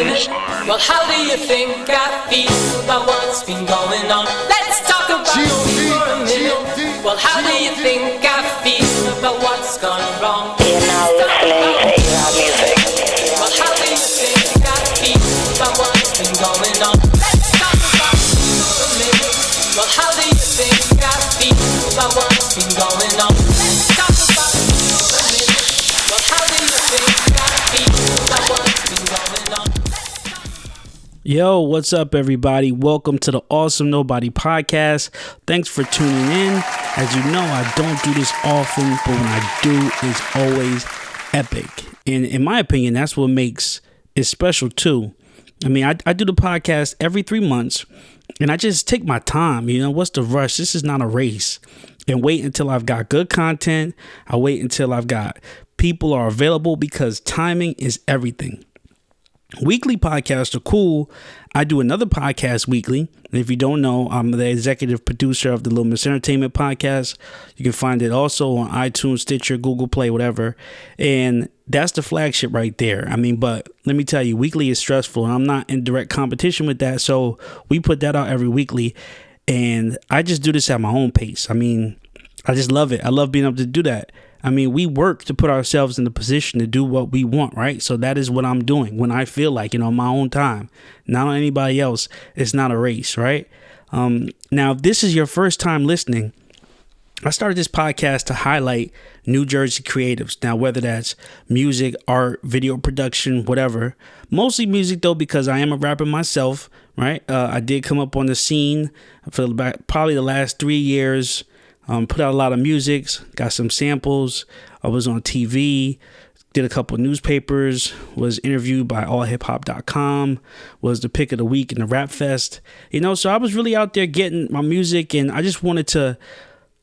minute. Well, how do you think I feel about what's been going on? Let's talk about me for a minute. Well, how do you think I feel about what's gone wrong? You're now listening to A-Loud Music. Well, how do you think I feel about what's been going on? Let's talk about me for a minute. Well, how do you think I feel about what's been going on? Let's talk about me for a minute. Well, how do you think I feel about what's been going on? Yo, what's up, everybody? Welcome to the Awesome Nobody podcast. Thanks for tuning in. As you know, I don't do this often, but when I do, it's always epic. And in my opinion, that's what makes it special too. I mean, I do the podcast every 3 months, and I just take my time. You know, what's the rush? This is not a race. And wait until I've got good content. I wait until I've got people are available, because timing is everything. Weekly podcasts are cool. I do another podcast weekly. And if you don't know, I'm the executive producer of the Little Miss Entertainment podcast. You can find it also on iTunes, Stitcher, Google Play, whatever. And that's the flagship right there. I mean, but let me tell you, weekly is stressful, and I'm not in direct competition with that. So we put that out every weekly. And I just do this at my own pace. I mean, I just love it. I love being able to do that. I mean, we work to put ourselves in the position to do what we want, right? So that is what I'm doing when I feel like, my own time, not on anybody else. It's not a race, right? Now, if this is your first time listening, I started this podcast to highlight New Jersey creatives. Now, whether that's music, art, video production, whatever. Mostly music, though, because I am a rapper myself, right? I did come up on the scene for probably the last 3 years. Put out a lot of music, got some samples. I was on TV, did a couple of newspapers, was interviewed by allhiphop.com, was the pick of the week in the Rap Fest. So I was really out there getting my music, and I just wanted to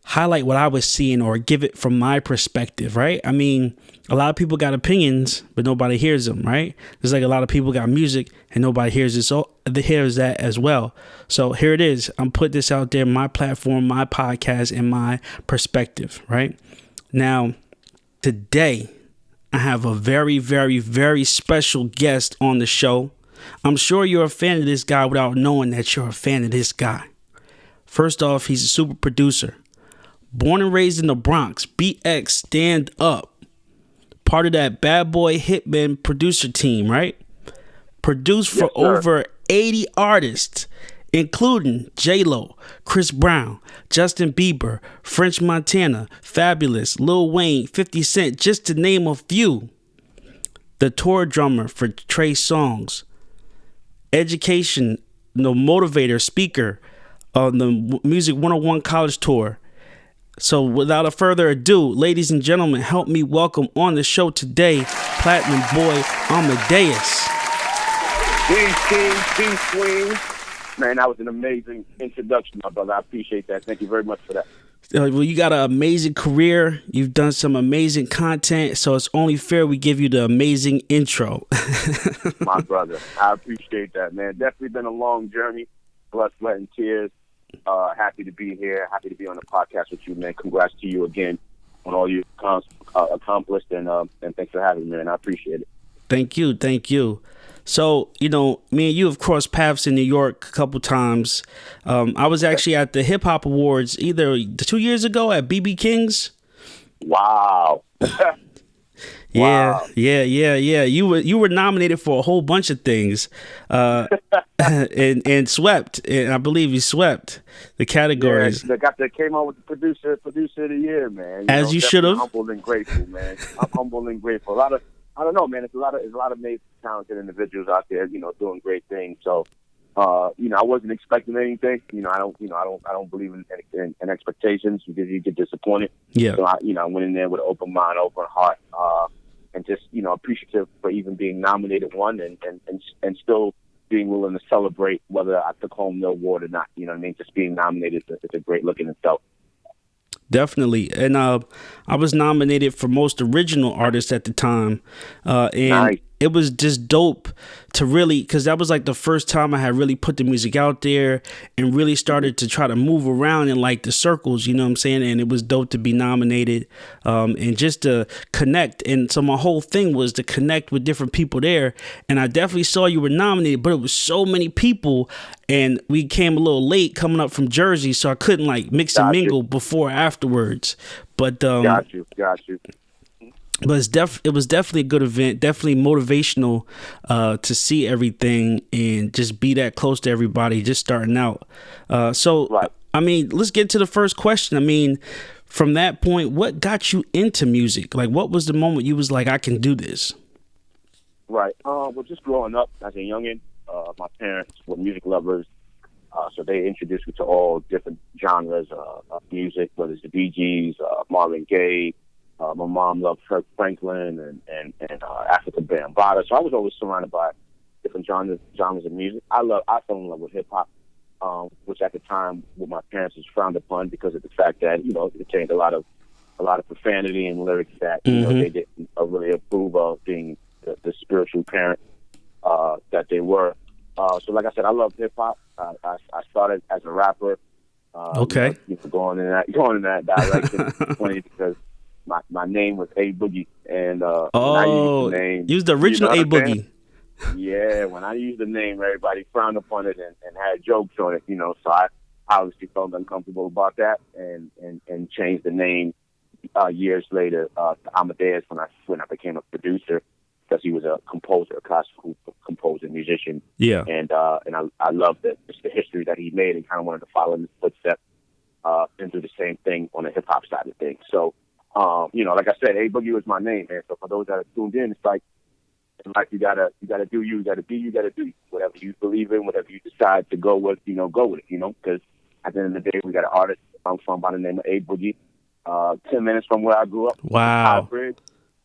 highlight what I was seeing or give it from my perspective, right? I mean, a lot of people got opinions, but nobody hears them, right? There's like a lot of people got music and nobody hears it. So hears that as well. So here it is. I'm putting this out there, my platform, my podcast, and my perspective, right? Now, today, I have a very, very, very special guest on the show. I'm sure you're a fan of this guy without knowing that you're a fan of this guy. First off, he's a super producer. Born and raised in the Bronx, BX stand up. Part of that Bad Boy Hitman producer team, right? Produced for over 80 artists, including J-Lo, Chris Brown, Justin Bieber, French Montana, Fabulous, Lil Wayne, 50 Cent, just to name a few. The tour drummer for Trey Songz. Education, motivator, speaker on the Music 101 college tour. So without a further ado, ladies and gentlemen, help me welcome on the show today, Platinum Boy Amadeus. Peace, Queen. Man, that was an amazing introduction, my brother. I appreciate that. Thank you very much for that. Well, you got an amazing career. You've done some amazing content, so it's only fair we give you the amazing intro. My brother, I appreciate that, man. Definitely been a long journey, blood, sweat, and tears. Happy to be here. Happy to be on the podcast with you, man. Congrats to you again on all you accomplished, and thanks for having me, man. I appreciate it. Thank you. So, me and you have crossed paths in New York a couple times. I was actually at the Hip Hop Awards either 2 years ago at BB King's. Wow. Yeah, Wow. yeah. You were nominated for a whole bunch of things, and swept. And I believe you swept the categories. Yeah, came on with the producer of the year, man. You should have. Humble and grateful, man. I'm humble and grateful. I don't know, man. There's a lot of amazing, talented individuals out there, doing great things. So, I wasn't expecting anything. I don't believe in expectations, because you get disappointed. Yeah. So I went in there with an open mind, open heart, and just, appreciative for even being nominated one and still being willing to celebrate whether I took home the award or not. You know what I mean? Just being nominated is a great look in itself. Definitely. And I was nominated for most original artist at the time. Nice. it was just dope to really, because that was like the first time I had really put the music out there and really started to try to move around in like the circles, you know what I'm saying? And it was dope to be nominated, and just to connect. And so my whole thing was to connect with different people there. And I definitely saw you were nominated, but it was so many people, and we came a little late coming up from Jersey, so I couldn't like mix and mingle before or afterwards. But got you. but it was definitely a good event, definitely motivational, to see everything and just be that close to everybody just starting out. So I mean, let's get to the first question. I mean, from that point, what got you into music? Like, what was the moment you was like, I can do this? Right. Well, just growing up as a youngin', my parents were music lovers, so they introduced me to all different genres of music, whether it's the Bee Gees, Marvin Gaye. My mom loved Kirk Franklin and African Bambaataa. So I was always surrounded by different genres of music. I fell in love with hip hop, which at the time with my parents was frowned upon because of the fact that it contained a lot of profanity and lyrics that they didn't really approve of, being the spiritual parent that they were. So like I said, I love hip hop. I started as a rapper. Okay. Going in that direction. It's funny because my name was A Boogie, and when I used the name, you was the original A Boogie. Yeah, when I used the name, everybody frowned upon it and had jokes on it. So I obviously felt uncomfortable about that, and changed the name years later to Amadeus when I became a producer, because he was a composer, a classical composer, musician. Yeah. And I love the history that he made, and kind of wanted to follow in his footsteps and do the same thing on the hip hop side of things. So, like I said, A Boogie was my name, man. So for those that are tuned in, it's like in life, you gotta do you gotta be you, gotta do you. Whatever you believe in, whatever you decide to go with, go with it. Because at the end of the day, we got an artist I'm from by the name of A Boogie, 10 minutes from where I grew up. Wow. Bridge,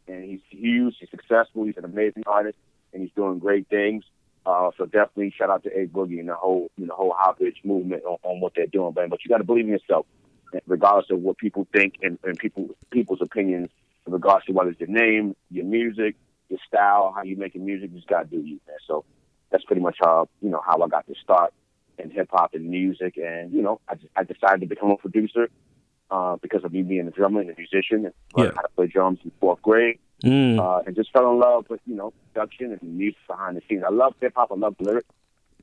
and he's huge, he's successful, he's an amazing artist, and he's doing great things. So definitely shout out to A Boogie and the whole High Bridge movement on what they're doing, man. But you got to believe in yourself, regardless of what people think and people's opinions, in regards to whether it's your name, your music, your style, how you making music. You just got to do you, man. So that's pretty much how I got to start in hip hop and music. And I decided to become a producer because of me being a drummer and a musician, and learned how to play drums in 4th grade. And just fell in love with production and music behind the scenes. I love hip hop. I love lyrics.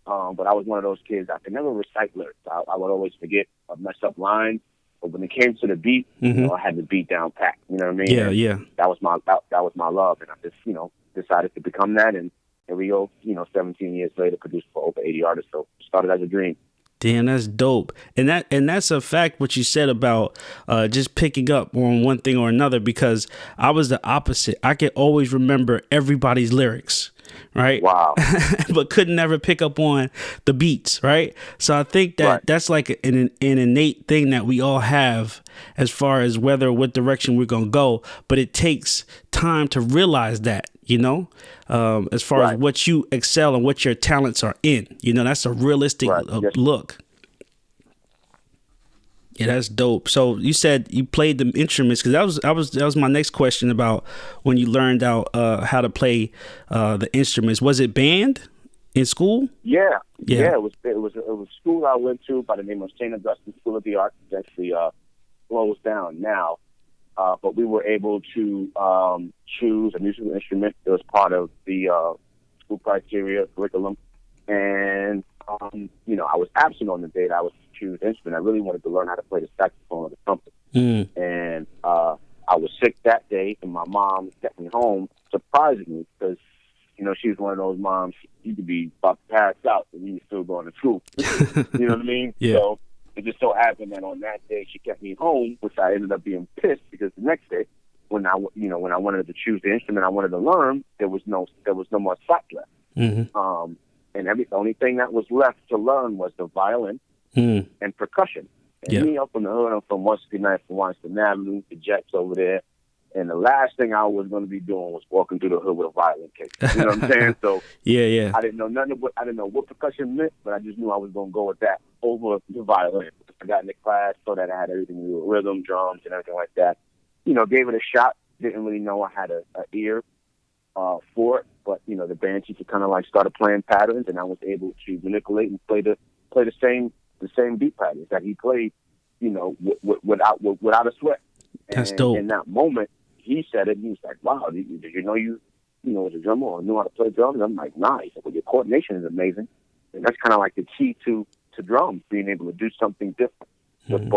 But I was one of those kids that could never recite lyrics. I would always forget or mess up lines. But when it came to the beat, I had the beat down pat. You know what I mean? Yeah, yeah. That was my love, and I just decided to become that. And here we go. 17 years later, produced for over 80 artists. So started as a dream. Damn, that's dope. And that's a fact, what you said about just picking up on one thing or another, because I was the opposite. I could always remember everybody's lyrics, right? Wow. But could never pick up on the beats, right? So I think that that's like an innate thing that we all have, as far as what direction we're going to go. But it takes time to realize that, as far as what you excel and what your talents are in. That's a realistic look. Yeah, that's dope. So you said you played the instruments, because that was my next question about when you learned out how to play the instruments. Was it band in school? Yeah. It was school I went to by the name of St. Augustine School of the Arts. It's actually closed down now, but we were able to choose a musical instrument that was part of the school criteria curriculum, and I was absent on the day that I was to choose the instrument. I really wanted to learn how to play the saxophone or the trumpet. And I was sick that day, and my mom kept me home, surprising me, because she was one of those moms, you could be about to pass out and you were still going to school. You know what I mean? Yeah. So it just so happened that on that day she kept me home, which I ended up being pissed, because the next day when I wanted to choose the instrument I wanted to learn, there was no more spots left. And the only thing that was left to learn was the violin and percussion. And me up in the hood, I'm from 169 from Washington Avenue, the Jets over there. And the last thing I was going to be doing was walking through the hood with a violin case. You know what I'm saying? So yeah. I didn't know what percussion meant, but I just knew I was going to go with that over the violin. I got in the class, so that I had everything to do with rhythm, drums, and everything like that. Gave it a shot. Didn't really know I had an ear for it, but the band teacher kind of like started playing patterns, and I was able to manipulate and play the same beat patterns that he played, without a sweat. That's And dope. in that moment, he said it. He was like, "Wow, did you know you was a drummer or knew how to play drums?" I'm like, "Nah." He said, "Well, your coordination is amazing," and that's kind of like the key to drums, being able to do something different with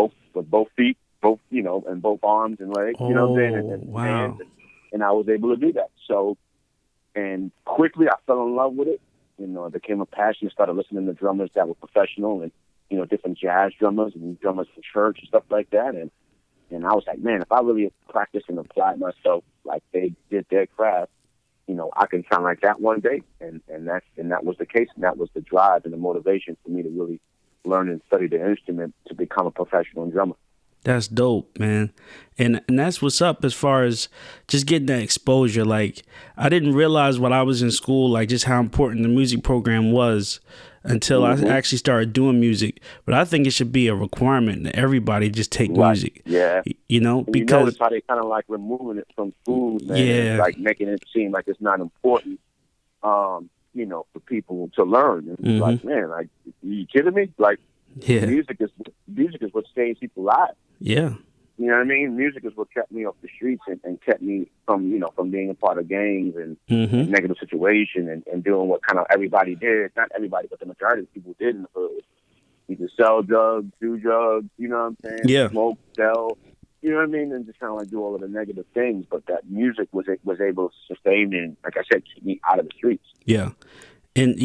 both feet, and both arms and legs. You know what I'm saying? And Wow. hands, and I was able to do that. So, and quickly I fell in love with it. It became a passion. Started listening to drummers that were professional and different jazz drummers and drummers from church and stuff like that. And I was like, man, if I really practice and apply myself like they did their craft, I can sound like that one day. And that was the case. And that was the drive and the motivation for me to really learn and study the instrument to become a professional drummer. That's dope, man. And that's what's up as far as just getting that exposure. Like, I didn't realize while I was in school, like, just how important the music program was until I actually started doing music. But I think it should be a requirement that everybody just take music. Yeah. Because you notice how they kind of like removing it from food, man. Yeah. It's like making it seem like it's not important, for people to learn. It's like, man, like, you kidding me? Like, music is what saves people alive. Yeah. You know what I mean? Music is what kept me off the streets and kept me from being a part of gangs and negative situation and doing what kind of everybody did. Not everybody, but the majority of people did in the hood. Either sell drugs, do drugs, you know what I'm saying? Yeah. Smoke, sell, you know what I mean? And just kind of like do all of the negative things. But that music was able to sustain me and, like I said, keep me out of the streets. Yeah. And,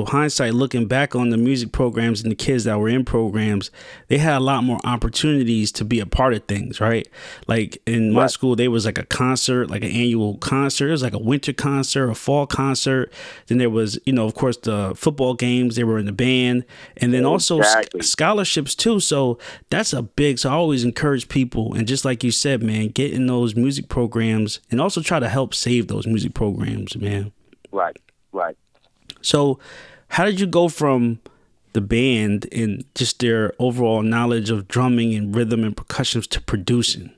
hindsight, looking back on the music programs and the kids that were in programs, they had a lot more opportunities to be a part of things, right? Like in my school, there was like a concert, like an annual concert. It was like a winter concert, a fall concert. Then there was, of course, the football games. They were in the band. And then also scholarships, too. So that's so I always encourage people. And just like you said, man, get in those music programs and also try to help save those music programs, man. Right. So how did you go from the band and just their overall knowledge of drumming and rhythm and percussions to producing?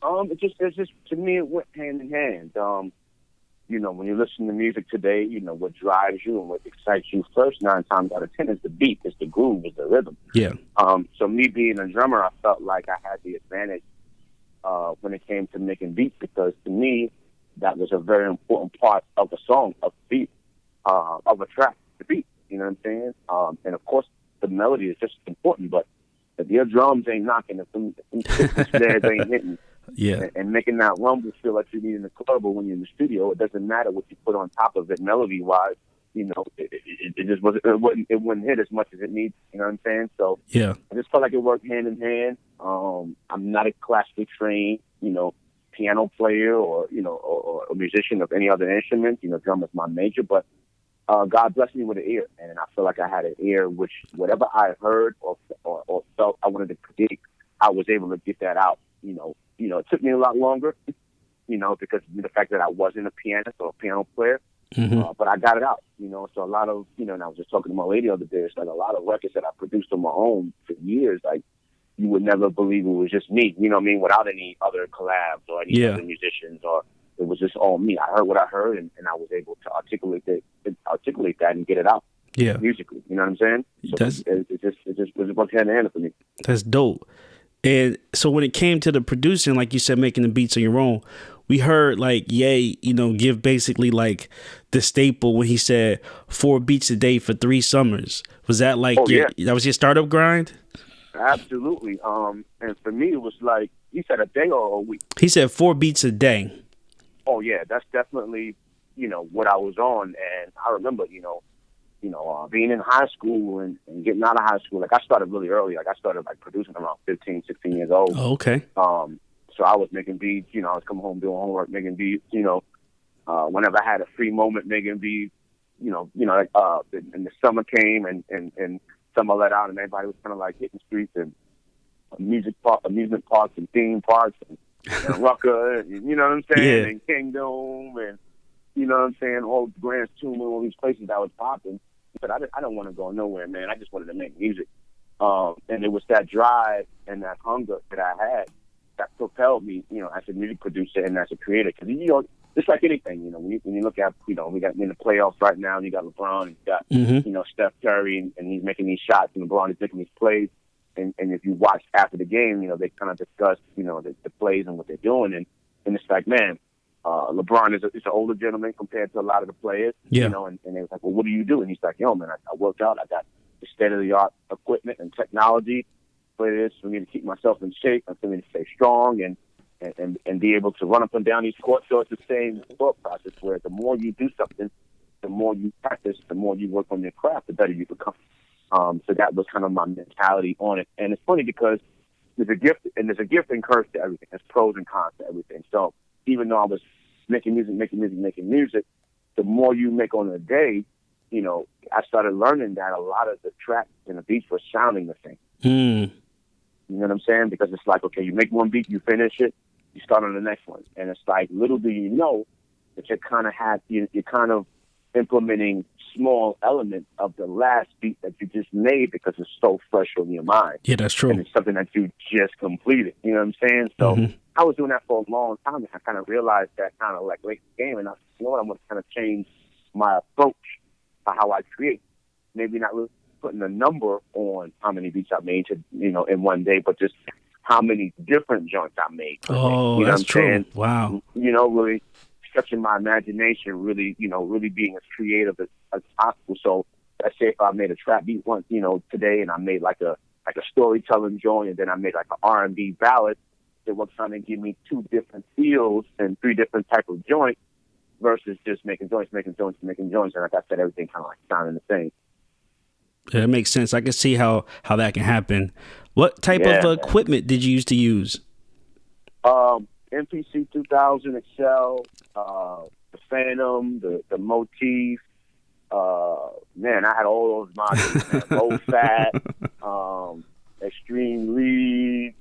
It just to me it went hand in hand. When you listen to music today, what drives you and what excites you first 9 times out of 10 is the beat, it's the groove, it's the rhythm. Yeah. So me being a drummer, I felt like I had the advantage when it came to making beats, because to me that was a very important part of a song, of the beat. Of a track, the beat, you know what I'm saying? And of course, the melody is just important, but if your drums ain't knocking, if them snares ain't hitting, and making that rumble feel like you need in the club or when you're in the studio, it doesn't matter what you put on top of it melody-wise, it just it wouldn't hit as much as it needs, you know what I'm saying? So yeah, I just felt like it worked hand in hand. I'm not a classically trained, piano player or a musician of any other instrument. Drum is my major, but God blessed me with an ear, and I feel like I had an ear which whatever I heard or felt I wanted to predict, I was able to get that out. It took me a lot longer, because of the fact that I wasn't a pianist or a piano player, but I got it out. So a lot of and I was just talking to my lady the other day. It's like a lot of records that I produced on my own for years, like. You would never believe it was just me, without any other collabs or any other musicians, or it was just all me. I heard what I heard, and I was able to articulate that and get it out musically. You know what I'm saying? So it just was hand in hand for me. That's dope. And so when it came to the producing, like you said, making the beats on your own, we heard like Ye, give basically like the staple when he said 4 beats a day for 3 summers. Was that like that was your startup grind? Absolutely. And for me, it was like, he said a day or a week? He said 4 beats a day. Oh, yeah. That's definitely, what I was on. And I remember, being in high school and getting out of high school. Like, I started really early. Like, I started, producing around 15, 16 years old. Oh, okay. So I was making beats. I was coming home doing homework, making beats, whenever I had a free moment, making beats, and the summer came and summer let out, and everybody was kind of like hitting streets and amusement parks and theme parks and Rucker, and, you know what I'm saying, and Kingdom, and you know what I'm saying, all Grand Tune, all these places that was popping. But I don't want to go nowhere, man. I just wanted to make music, and it was that drive and that hunger that I had that propelled me, as a music producer and as a creator. Because just like anything, when you look at, we got in the playoffs right now, and you got LeBron, and you got, Steph Curry, and he's making these shots, and LeBron is making these plays. And if you watch after the game, they kind of discuss, the plays and what they're doing. And it's like, man, LeBron is an older gentleman compared to a lot of the players, Yeah. And they was like, well, what do you do? And he's like, yo, man, I worked out. I got the state-of-the-art equipment and technology for me to keep myself in shape and for me to stay strong and be able to run up and down these courts. So it's the same thought process where the more you do something, the more you practice, the more you work on your craft, the better you become. So that was kind of my mentality on it. And it's funny because there's a gift and curse to everything. There's pros and cons to everything. So even though I was making music, the more you make on a day, I started learning that a lot of the tracks and the beats were sounding the same. Mm. You know what I'm saying? Because it's like, okay, you make one beat, you finish it, you start on the next one. And it's like, little do you know that you're kind of implementing small elements of the last beat that you just made because it's so fresh on your mind. Yeah, that's true. And it's something that you just completed. You know what I'm saying? So I was doing that for a long time, and I kind of realized that kind of like late in the game, and I said, you know what, I'm going to kind of change my approach to how I create. Maybe not really putting a number on how many beats I made in one day, but just how many different joints I made. Oh, that's true. Saying? Wow. Really stretching my imagination, really being as creative as possible. So let's say if I made a trap beat once, today, and I made like a storytelling joint, and then I made like an R&B ballad, it was trying to give me two different feels and three different type of joints versus just making joints. And like I said, everything kind of like sounding the same. Yeah, that makes sense. I can see how that can happen. What type of equipment did you used to use? MPC 2000 XL, the Phantom, the Motif. Man, I had all those models. Low fat, extreme leads,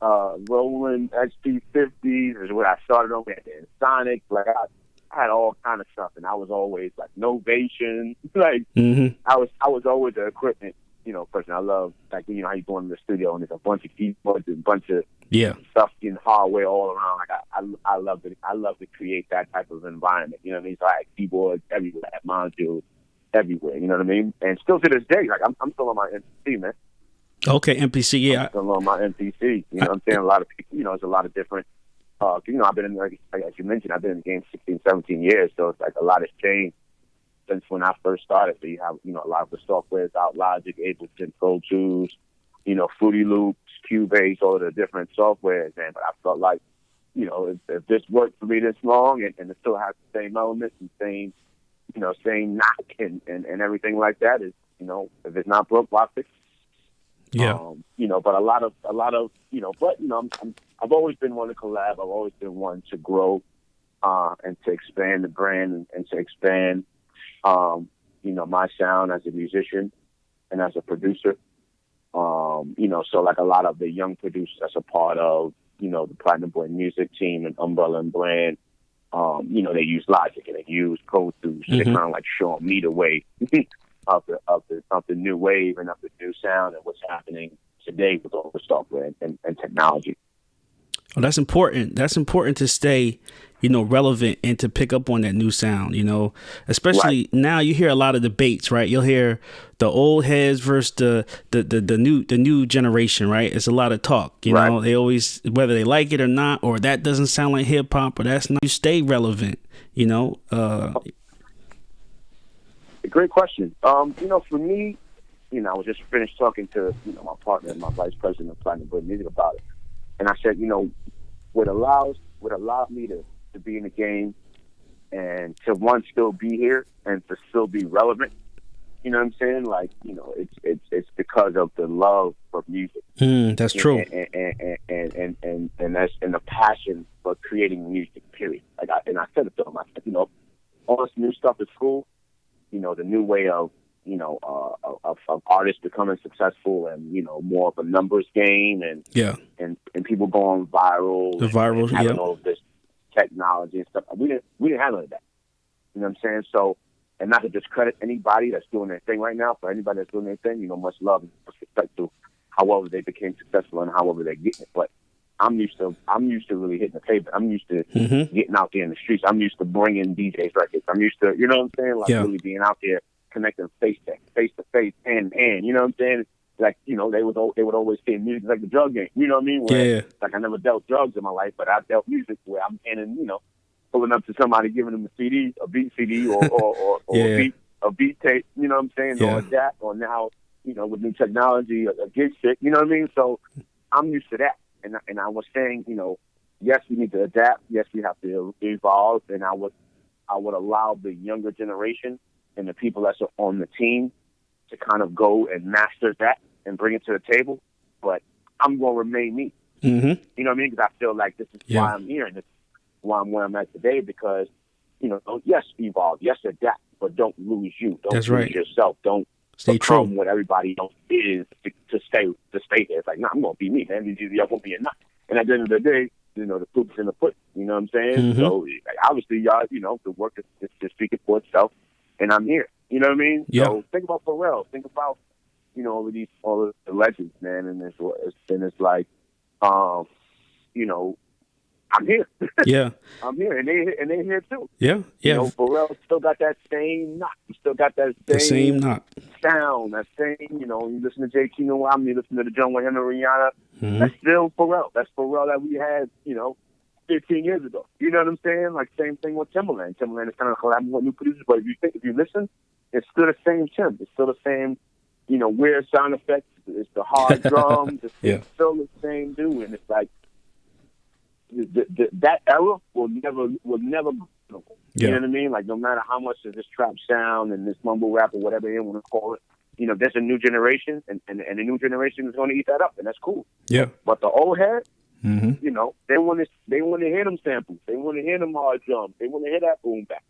Roland XP50s is what I started on. We had the Sonic. Like I had all kind of stuff, and I was always like Novation. Like I was always an equipment, person. I love how you go in the studio and there's a bunch of keyboards and a bunch of stuff in hardware all around. Like I love it. I love to create that type of environment. You know what I mean? So I had keyboards everywhere, I had modules everywhere. You know what I mean? And still to this day, like I'm still on my MPC, man. Okay, MPC, yeah. I'm still on my MPC. You know what I'm saying? A lot of people, there's a lot of different. I've been in, like as you mentioned, I've been in the game 16, 17 years, so it's like a lot has changed since when I first started. So you have, a lot of the softwares out, Logic, Ableton, Pro Tools, Fruity Loops, Cubase, all of the different softwares, man. But I felt like, if this worked for me this long and it still has the same elements and same knock and everything like that, is, if it's not broke, why fix it? Yeah. But a lot of, I've always been one to collab. I've always been one to grow, and to expand the brand and to expand, my sound as a musician and as a producer. So like a lot of the young producers that's a part of, the Platinum Boy Music team and Umbrella and Brand, they use Logic and they use Pro Tools. They're kind of like showing me the way of the new wave and of the new sound and what's happening today with all the software and technology. Well, that's important. That's important to stay, relevant and to pick up on that new sound, especially now you hear a lot of debates, right? You'll hear the old heads versus the new generation, right? It's a lot of talk, know, they always, whether they like it or not, or that doesn't sound like hip hop or that's not, you stay relevant, Great question. For me, I was just finished talking to, my partner and my vice president of Platinum Boy Music about it. And I said, what allowed me to be in the game and to still be here and to still be relevant. You know what I'm saying? Like, it's because of the love for music. That's true. And that's the passion for creating music, period. Like I said it to him. I said, all this new stuff is cool. The new way of artists becoming successful and, more of a numbers game and people going viral. The viral, and having all of this technology and stuff. We didn't have none of that. You know what I'm saying? So, and not to discredit anybody that's doing their thing right now, for anybody that's doing their thing, much love and respect to however they became successful and however they're getting it. But I'm used to really hitting the pavement. I'm used to Mm-hmm. getting out there in the streets. I'm used to bringing DJs records. I'm used to, you know what I'm saying? Like Yeah. really being out there connecting face to face, hand to hand. You know what I'm saying? Like, you know, they would always say music is like the drug game. You know what I mean? Where, Yeah. like I never dealt drugs in my life, but I dealt music where I'm handing, you know, pulling up to somebody, giving them a CD, a beat CD, or Yeah. a beat tape. You know what I'm saying? Yeah. Or that, or now, you know, with new technology, a gig stick. You know what I mean? So I'm used to that. And I was saying, you know, yes, we need to adapt. Yes, we have to evolve. And I would allow the younger generation and the people that's on the team to kind of go and master that and bring it to the table. But I'm going to remain me. Mm-hmm. You know what I mean? Because I feel like this is Yeah. why I'm here, and this is why I'm where I'm at today. Because, you know, yes, evolve, yes, adapt, but don't lose you. Don't That's lose right. yourself. Don't Stay become true. what everybody else is to stay there. It's like, nah, I'm going to be me, man. You're going to be a nut. And at the end of the day, you know, the proof's in the pudding. You know what I'm saying? Mm-hmm. So obviously, y'all, you know, the work is speaking for itself, and I'm here. You know what I mean? Yeah. So think about Pharrell. Think about, you know, all of the legends, man. And it's like, you know, I'm here. Yeah. I'm here, and they're here too. Yeah. You Yeah. know, Pharrell still got that same knock. He still got that The same knock. sound, that same, you know, you listen to JT No Album, you listen to the John with him and Rihanna. Mm-hmm. That's still Pharrell. That's Pharrell that we had, you know, 15 years ago. You know what I'm saying? Like same thing with Timbaland. Timbaland is kind of collaborating with new producers, but if you listen, it's still the same Tim. It's still the same, you know, weird sound effects. It's the hard drums. Yeah. It's still the same dude, and it's like that era will never. You Yeah. know what I mean? Like no matter how much of this trap sound and this mumble rap or whatever you want to call it, you know, there's a new generation, and the new generation is going to eat that up, and that's cool. Yeah. But the old head, Mm-hmm. you know, they want to hear them samples. They want to hear them hard drums. They want to hear that boom back.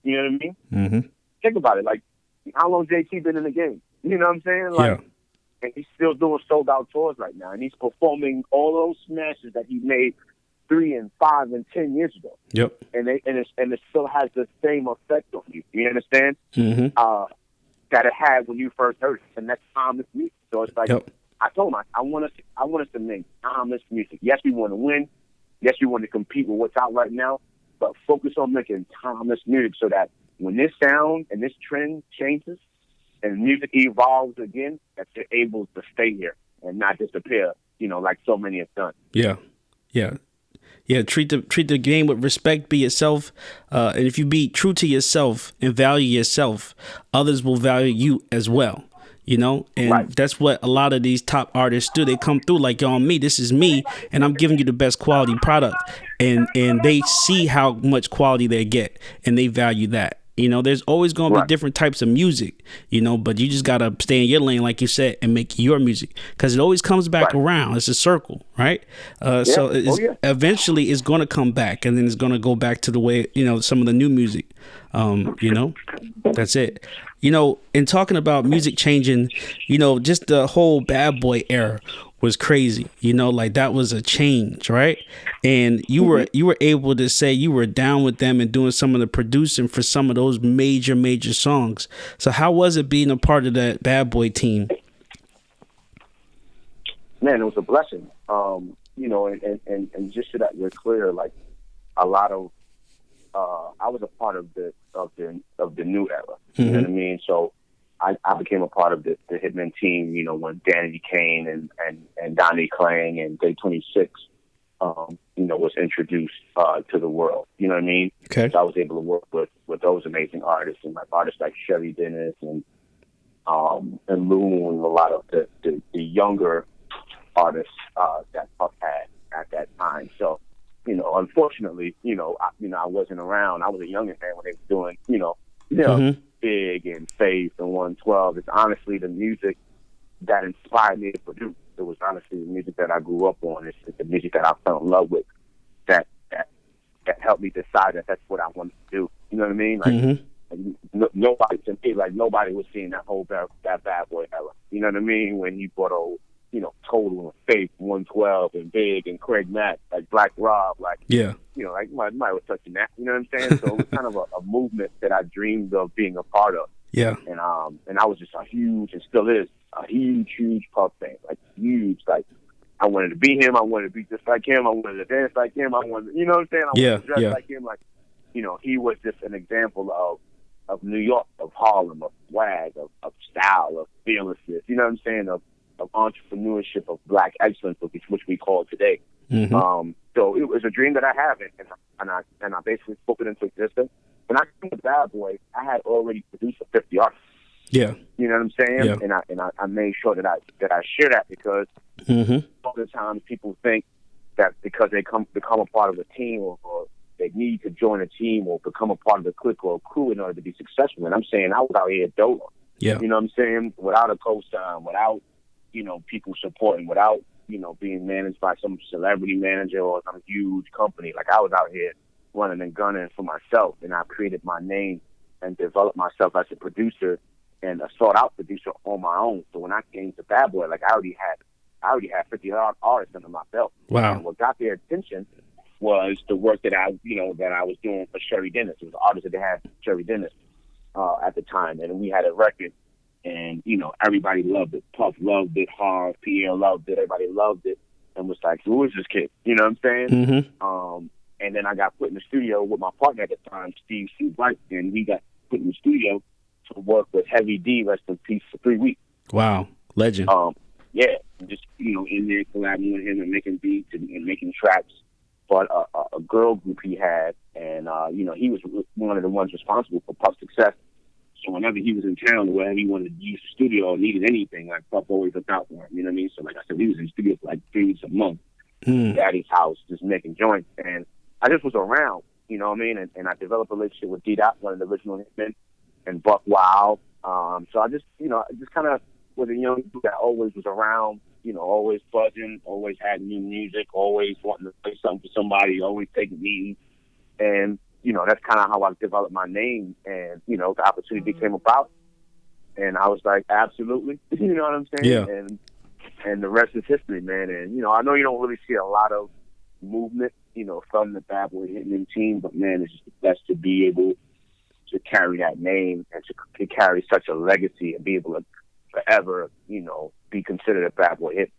You know what I mean? Mm-hmm. Think about it. Like, how long JT been in the game? You know what I'm saying? Like, Yeah. and he's still doing sold out tours right now, and he's performing all those smashes that he made 3 and 5 and 10 years ago, Yep. and it still has the same effect on you. You understand? Mm-hmm. That it had when you first heard it, and that's timeless music. So it's like Yep. I told him, I want us to make timeless music. Yes, we want to win. Yes, we want to compete with what's out right now, but focus on making timeless music so that when this sound and this trend changes and music evolves again, that you're able to stay here and not disappear. You know, like so many have done. Yeah. Yeah. Yeah, treat the game with respect, be yourself. And if you be true to yourself and value yourself, others will value you as well. You know, and Right. that's what a lot of these top artists do. They come through like, yo, me, this is me, and I'm giving you the best quality product. And they see how much quality they get, and they value that. You know, there's always going to be Right. different types of music, you know, but you just got to stay in your lane, like you said, and make your music, because it always comes back Right. around. It's a circle, right? So it's, eventually it's going to come back, and then it's going to go back to the way, you know, some of the new music, you know, that's it. You know, in talking about music changing, you know, just the whole Bad Boy era was crazy. You know, like that was a change, right? And you were able to say you were down with them and doing some of the producing for some of those major songs. So how was it being a part of that Bad Boy team? Man, it was a blessing. You know, and just so that we're clear, like a lot of I was a part of the new era. You know what I mean? So I became a part of the Hitman team. You know, when Danny Kane and Donnie Klang and Day 26, you know, was introduced to the world. You know what I mean? Okay. So I was able to work with those amazing artists and like artists like Sherry Dennis and Loon, a lot of the younger artists that Puff had at that time. So, you know, unfortunately, I wasn't around. I was a youngin' man when they were doing, Big and Faith and 112. It's honestly the music that inspired me to produce. It was honestly the music that I grew up on. It's the music that I fell in love with that helped me decide that that's what I wanted to do. You know what I mean? Like nobody to me, like nobody was seeing that whole that Bad Boy era. You know what I mean? When you brought old, Total and Faith, 112 and Big and Craig Mack, like Black Rob, like like my was touching that. You know what I'm saying? So it was kind of a movement that I dreamed of being a part of. Yeah. And I was just a huge, and still is a huge Puff fan. Like huge. Like I wanted to be him. I wanted to be just like him. I wanted to dance like him. I wanted, you know what I'm saying? I wanted to dress like him. Like, you know, he was just an example of New York, of Harlem, of swag, of style, of fearlessness. You know what I'm saying? Of entrepreneurship, of black excellence, which we call today. Mm-hmm. So it was a dream that I had, and I basically spoke it into existence. When I came to Bad Boy, I had already produced 50 artists. Yeah. You know what I'm saying? Yeah. And I made sure that I share that because all the times people think that because they become a part of a team or they need to join a team or become a part of a clique or a crew in order to be successful. And I'm saying I was out here dolo. Yeah. You know what I'm saying? Without a co-sign, without, you know, people supporting, without, you know, being managed by some celebrity manager or some huge company. Like, I was out here running and gunning for myself, and I created my name and developed myself as a producer and a sought-out producer on my own. So when I came to Bad Boy, like, I already had 50 artists under my belt. Wow. And what got their attention was the work that I was doing for Sherry Dennis. It was the artist that they had, Sherry Dennis, at the time. And we had a record, and, you know, everybody loved it. Puff loved it, Harv, Pierre loved it, everybody loved it, and was like, who is this kid? You know what I'm saying? Mm-hmm. And then I got put in the studio with my partner at the time, Steve White, and we got put in the studio to work with Heavy D, rest in peace, for 3 weeks. Wow. Legend. Yeah, just, you know, in there collabing with him and making beats and making tracks. But a girl group he had, and, you know, he was one of the ones responsible for Puff's success. So whenever he was in town or wherever he wanted to use the studio or needed anything, like, Puff always looked out for him, you know what I mean? So, like I said, we was in the studio for like 3 weeks a month, Daddy's house, just making joints. And I just was around, you know what I mean? And I developed a relationship with D-Dot, one of the original hitmen, and Buck Wild. So I just, you know, kind of was a young dude that always was around, you know, always buzzing, always had new music, always wanting to play something for somebody, always taking meetings. And, you know, that's kind of how I developed my name. And, you know, the opportunity came about. And I was like, absolutely. You know what I'm saying? Yeah. And the rest is history, man. And, you know, I know you don't really see a lot of movement, you know, from the Bad Boy Hitman team, but, man, it's just best to be able to carry that name and to carry such a legacy and be able to forever, you know, be considered a Bad Boy hit.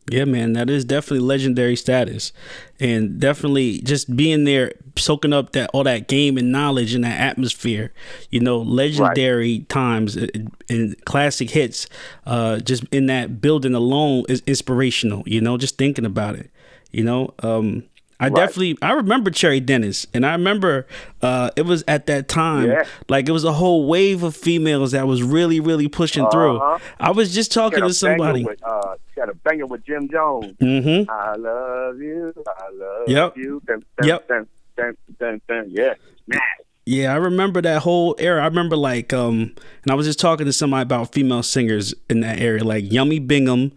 Yeah, man, that is definitely legendary status, and definitely just being there, soaking up all that game and knowledge and that atmosphere, you know, legendary times and classic hits, just in that building alone is inspirational, you know, just thinking about it, you know. I remember Cherry Dennis, and I remember it was at that time, like, it was a whole wave of females that was really, really pushing through. I was just talking to somebody. She had a banger with Jim Jones. Mm-hmm. I love you. You. Yeah. Yeah, I remember that whole era. I remember, like, and I was just talking to somebody about female singers in that area, like Yummy Bingham,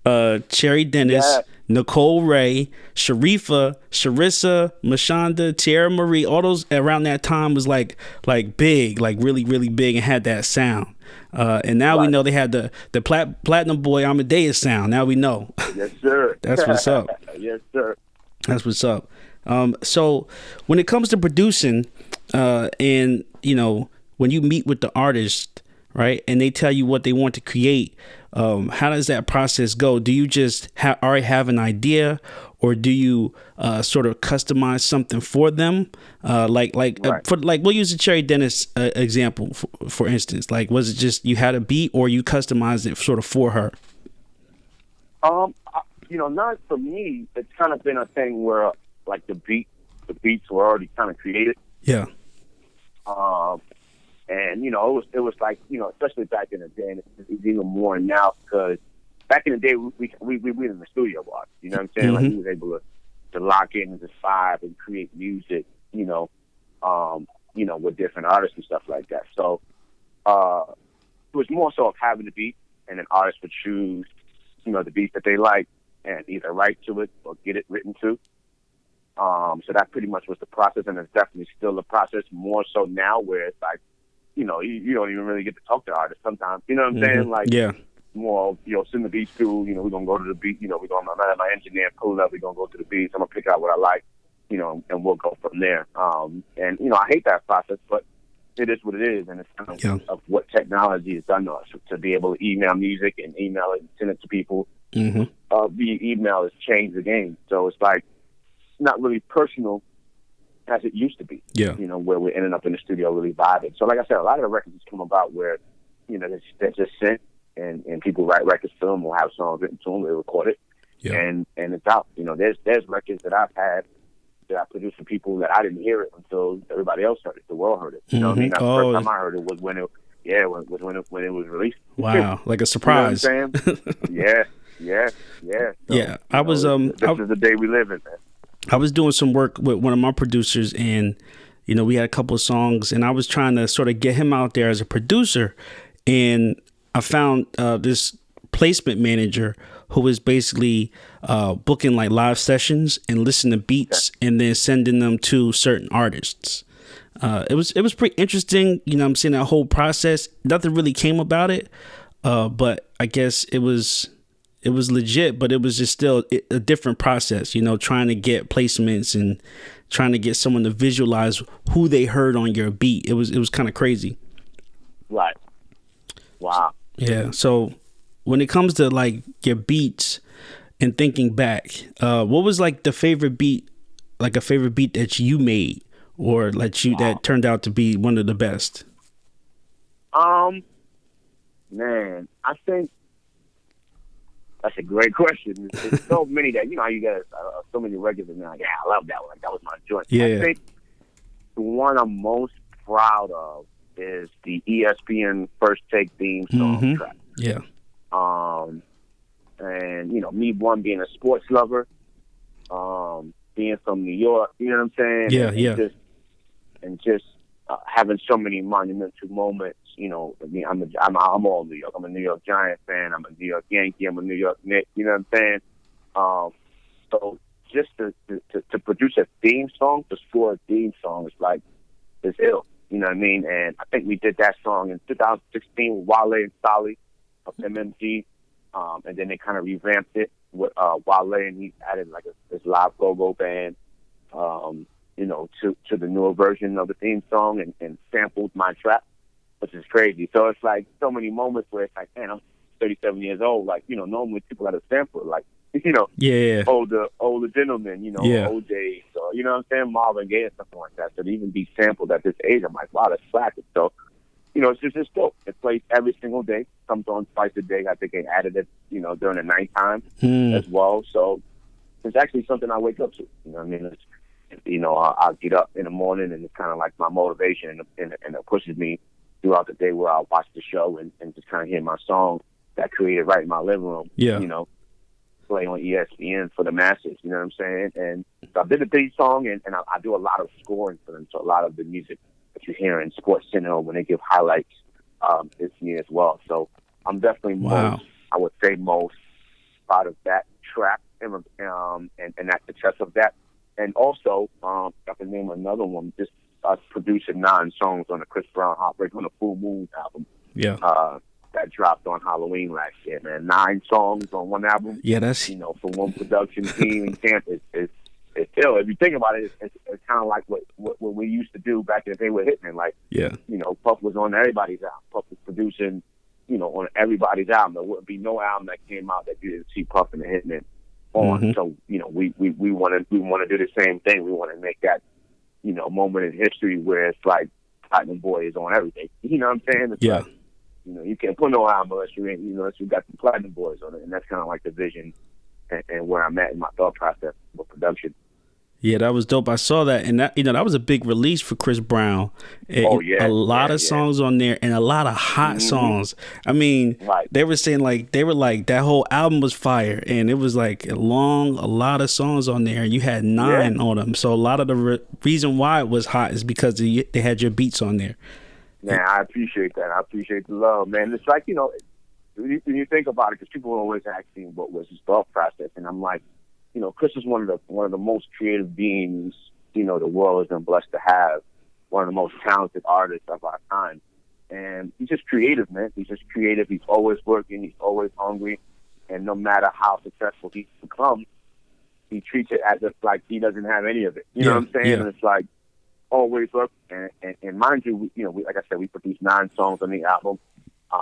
Cherry Dennis, Nicole Ray, Sharifa, Sharissa, Mashonda, Tierra Marie. All those around that time was like big, like really, really big, and had that sound. And now we know they had the Platinum Boy Amadeus sound. Now we know. Yes, sir. That's what's up. Yes, sir. That's what's up. So when it comes to producing, and, you know, when you meet with the artist, right, and they tell you what they want to create, how does that process go? Do you just already have an idea, or do you sort of customize something for them? We'll use the Cherry Dennis example for instance. Like, was it just you had a beat, or you customized it sort of for her? You know, not for me. It's kind of been a thing where, like, the beats were already kind of created. Yeah. And, you know, it was like, you know, especially back in the day, and it's even more now, because back in the day, we were in the studio a lot. You know what I'm saying? Mm-hmm. Like, we was able to lock in as a vibe and create music, you know, with different artists and stuff like that. So it was more so of having the beat, and an artist would choose, you know, the beat that they like and either write to it or get it written to. So that pretty much was the process, and it's definitely still the process, more so now, where it's like, you know, you don't even really get to talk to artists sometimes. You know what I'm saying? Like, more, you know, send the beats through, you know, we're going to go to the beat, you know, my engineer pull up, we're going to go to the beats, I'm going to pick out what I like, you know, and we'll go from there. And, you know, I hate that process, but it is what it is, and it's kind of what technology has done to us, to be able to email music and email it and send it to people via email has changed the game. So it's like not really personal as it used to be. Yeah. You know, where we're ending up in the studio really vibing. So like I said, a lot of the records come about where, you know, they're just sent and people write records to them or have songs written to them, they record it, and it's out. You know, there's records that I've had that I produced for people that I didn't hear it until everybody else heard it. The world heard it. You know what I mean? The first time I heard it was when it was released. Wow, like a surprise. You know what I'm saying? Yeah. So, I was this is the day we live in, man. I was doing some work with one of my producers, and you know, we had a couple of songs, and I was trying to sort of get him out there as a producer, and I found this placement manager who was basically booking like live sessions and listening to beats and then sending them to certain artists. It was pretty interesting, you know. I'm seeing that whole process. Nothing really came about it, but I guess it was legit, but it was just still a different process, you know, trying to get placements and trying to get someone to visualize who they heard on your beat. It was kind of crazy. Right. Wow. Yeah. So when it comes to like your beats and thinking back, what was like the favorite beat, like a favorite beat that you made or like that turned out to be one of the best? Man, I think that's a great question. There's so many that, you know, you get so many records and you're like, yeah, I love that one. Like, that was my joint. Yeah. I think the one I'm most proud of is the ESPN First Take theme song track. Yeah. And, you know, me, being a sports lover, being from New York, you know what I'm saying? Yeah. And just having so many monumental moments. You know, I mean, I'm all New York. I'm a New York Giants fan. I'm a New York Yankee. I'm a New York Knicks. You know what I'm saying? So just to produce a theme song, to score a theme song is ill. You know what I mean? And I think we did that song in 2016 with Wale and Sally of MMG. And then they kind of revamped it with Wale, and he added like this live go-go band, you know, to the newer version of the theme song and sampled my track, which is crazy. So it's like so many moments where it's like, man, I'm 37 years old. Like, you know, normally people had a sample, like, you know, older gentlemen, you know, OJ, so, you know what I'm saying, Marvin Gaye and something like that. So to even be sampled at this age, I'm like, wow, that's classic. So, you know, it's just dope. It plays every single day, comes on twice a day. I think they added it, you know, during the nighttime as well. So it's actually something I wake up to. You know what I mean? It's, you know, I'll get up in the morning and it's kind of like my motivation and it pushes me throughout the day where I'll watch the show and just kind of hear my song that I created right in my living room, you know, play on ESPN for the masses, you know what I'm saying? And so I did a theme song and I do a lot of scoring for them. So a lot of the music that you hear in Sports Center when they give highlights is me as well. So I'm definitely most proud of that track and that success of that. And also, I can name another one, just us producing 9 songs on the Chris Brown Heartbreak on the Full Moon album. Yeah. That dropped on Halloween last year, man. 9 songs on one album. Yeah, that's... You know, for one production team in camp, it's ill. If you think about it, it's kind of like what we used to do back in the day with Hitman. Like, you know, Puff was on everybody's album. Puff was producing, you know, on everybody's album. There wouldn't be no album that came out that you didn't see Puff and the Hitman on. So, you know, we want to do the same thing. We want to make that, you know, moment in history where it's like Platinum Boy is on everything. You know what I'm saying? It's like, you know, you can't put no album unless you got the Platinum Boys on it, and that's kind of like the vision and where I'm at in my thought process for production. Yeah, that was dope. I saw that, and that, you know, that was a big release for Chris Brown. A lot of songs on there, and a lot of hot songs. I mean, they were saying like that whole album was fire, and it was like a lot of songs on there, and you had 9 on them. So a lot of the reason why it was hot is because they had your beats on there. Man, I appreciate that. I appreciate the love, man. It's like, you know, when you think about it, because people always ask me what was his thought process, and I'm like, you know, Chris is one of the most creative beings, you know, the world has been blessed to have. One of the most talented artists of our time. And he's just creative, man. He's just creative. He's always working. He's always hungry. And no matter how successful he's become, he treats it as if like he doesn't have any of it. You know what I'm saying? Yeah. And it's like always work. And mind you, like I said, we produced 9 songs on the album.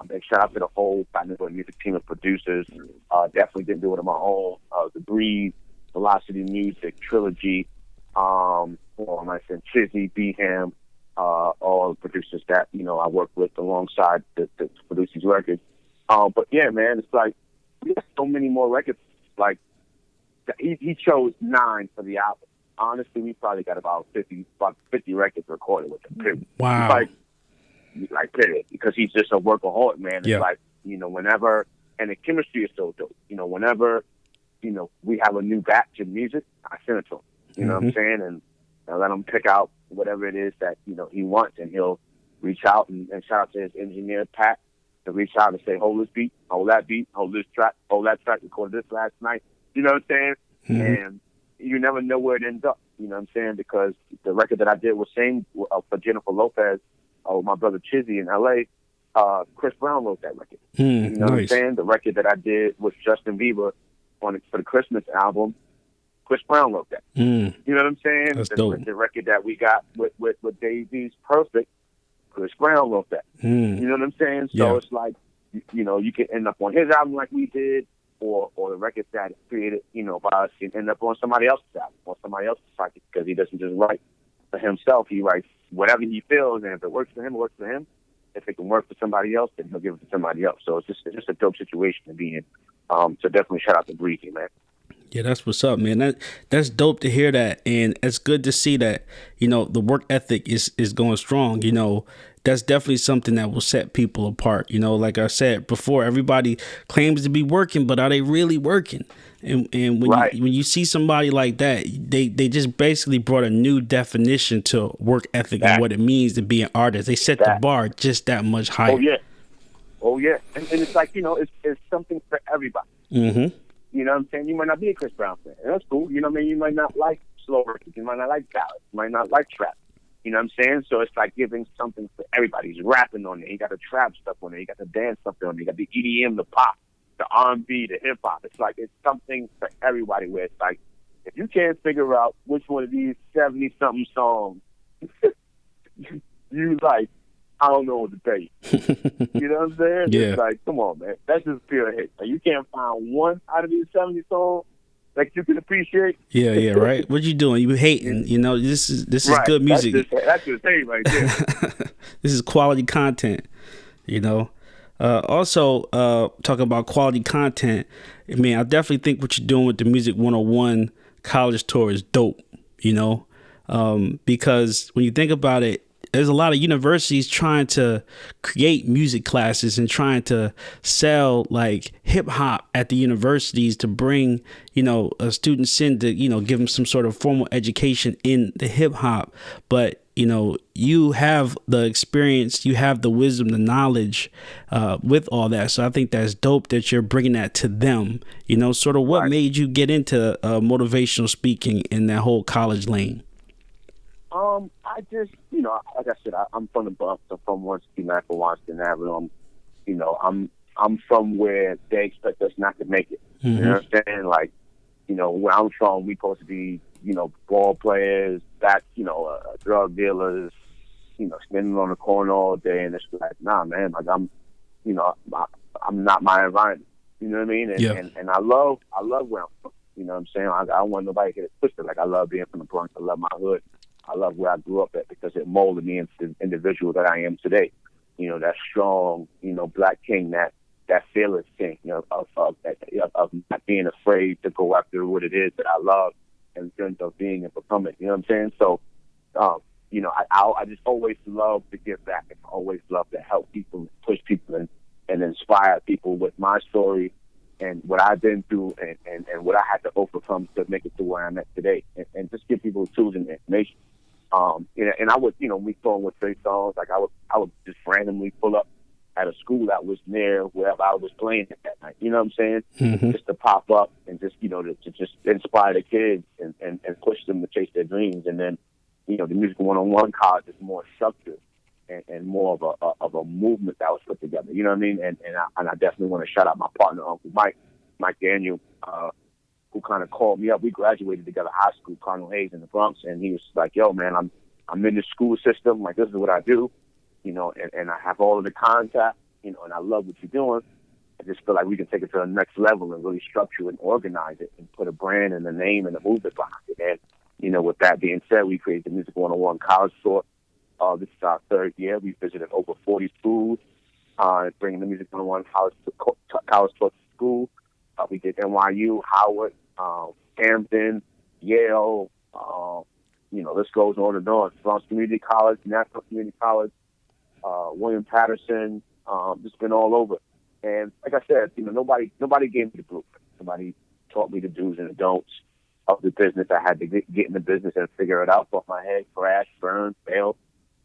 And shout out to the whole Platinum Boy Music team of producers. Definitely didn't do it on my own. The Breeze, Velocity Music, Trilogy, or my friend Chizzy, B-Ham, all the producers that, I work with alongside to produce these records. But yeah, man, it's like, we got so many more records. Like, he chose 9 for the album. Honestly, we probably got about 50 records recorded with him, period. Wow. Like period. Because he's just a workaholic, man. It's like, whenever, and the chemistry is so dope. Whenever, we have a new batch of music, I send it to him. You know what I'm saying? And I let him pick out whatever it is that, he wants, and he'll reach out and shout out to his engineer, Pat, to reach out and say, hold this beat, hold that beat, hold this track, hold that track, recorded this last night. You know what I'm saying? And you never know where it ends up. You know what I'm saying? Because the record that I did was same for Jennifer Lopez, with my brother Chizzy in L.A., Chris Brown wrote that record. You know what I'm saying? The record that I did with Justin Bieber for the Christmas album, Chris Brown wrote that. You know what I'm saying? That's dope. The record that we got with Dave-East, Perfect, Chris Brown wrote that. You know what I'm saying? So it's like, you can end up on his album like we did, or the record that created, by us, can end up on somebody else's album or somebody else's project, because he doesn't just write for himself. He writes whatever he feels, and if it works for him, it works for him. If it can work for somebody else, then he'll give it to somebody else. So it's just a dope situation to be in. So definitely shout out to Breezy, man. Yeah, that's what's up, man. That's dope to hear that, and it's good to see that, the work ethic is going strong. That's definitely something that will set people apart. Like I said before, everybody claims to be working, but are they really working? And when you see somebody like that, they just basically brought a new definition to work ethic and what it means to be an artist. They set the bar just that much higher. Oh yeah, and it's like, it's something for everybody. You know what I'm saying? You might not be a Chris Brown fan, and that's cool. You know what I mean? You might not like slow records. You might not like ballads. You might not like trap. You know what I'm saying? So it's like giving something for everybody. He's rapping on it. He got the trap stuff on it. He got the dance stuff on it. He got the EDM, the pop, the R&B, the hip hop. It's like, it's something for everybody, where it's like, if you can't figure out which one of these 70-something songs you like, I don't know what to tell you. You know what I'm saying? Yeah. It's like, come on, man. That's just pure hit. Like, you can't find one out of these 70 songs that you can appreciate. Yeah, right. What you doing? You hating? This is good music. That's just hate right there. This is quality content. Also, talking about quality content, I definitely think what you're doing with the Music 101 college tour is dope. Because when you think about it, there's a lot of universities trying to create music classes and trying to sell like hip hop at the universities to bring, students in to, give them some sort of formal education in the hip hop. But, you have the experience, you have the wisdom, the knowledge with all that. So I think that's dope that you're bringing that to them. Sort of what made you get into motivational speaking in that whole college lane? I just, like I said, I'm from the Bronx. I'm from 169 Washington Avenue. I'm from where they expect us not to make it. You know what I'm saying? Like, where I'm from, we supposed to be, ball players, drug dealers, standing on the corner all day, and it's like, nah, man, like I'm not my environment. You know what I mean? And I love where I'm from. You know what I'm saying? I don't want nobody to get it twisted. Like, I love being from the Bronx. I love my hood. I love where I grew up at, because it molded me into the individual that I am today. That strong, black king, that fearless king, of not being afraid to go after what it is that I love, in terms of being and becoming. You know what I'm saying? So, I just always love to give back, and always love to help people, push people, and inspire people with my story and what I've been through, and what I had to overcome to make it to where I'm at today, and just give people tools and information. And I would, we throwing with Trey songs, like I would just randomly pull up at a school that was near wherever I was playing at that night. You know what I'm saying? Just to pop up and just, to just inspire the kids and push them to chase their dreams. And then, the Music 101 college is more structured and more of a movement that was put together. You know what I mean? And I definitely want to shout out my partner, Uncle Mike Daniel, who kind of called me up. We graduated together high school, Cardinal Hayes in the Bronx, and he was like, yo, man, I'm in the school system. Like, this is what I do, and I have all of the contacts, and I love what you're doing. I just feel like we can take it to the next level and really structure and organize it and put a brand and a name and a movement behind it. And, with that being said, we created the Music 101 College Tour. This is our third year. We visited over 40 schools, bringing the Music 101 College Tour to school. We did NYU, Howard, Camden, Yale, this goes on and on. Bronx Community College, National Community College, William Patterson, just been all over. And like I said, nobody gave me the blueprint. Nobody taught me the do's and the don'ts of the business. I had to get in the business and figure it out off my head, crash, burn, fail,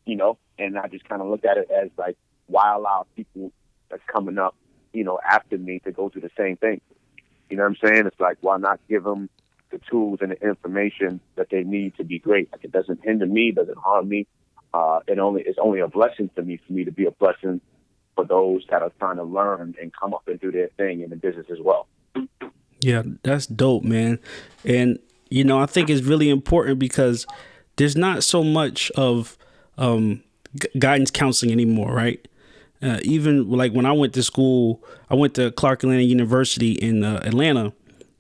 and I just kind of looked at it as like, why allow people that's coming up, after me to go through the same thing? You know what I'm saying? It's like, why not give them the tools and the information that they need to be great? Like, it doesn't hinder me, doesn't harm me. It's only a blessing to me to be a blessing for those that are trying to learn and come up and do their thing in the business as well. Yeah, that's dope, man. And, I think it's really important because there's not so much of guidance counseling anymore, right? Even like when I went to school, I went to Clark Atlanta University in Atlanta,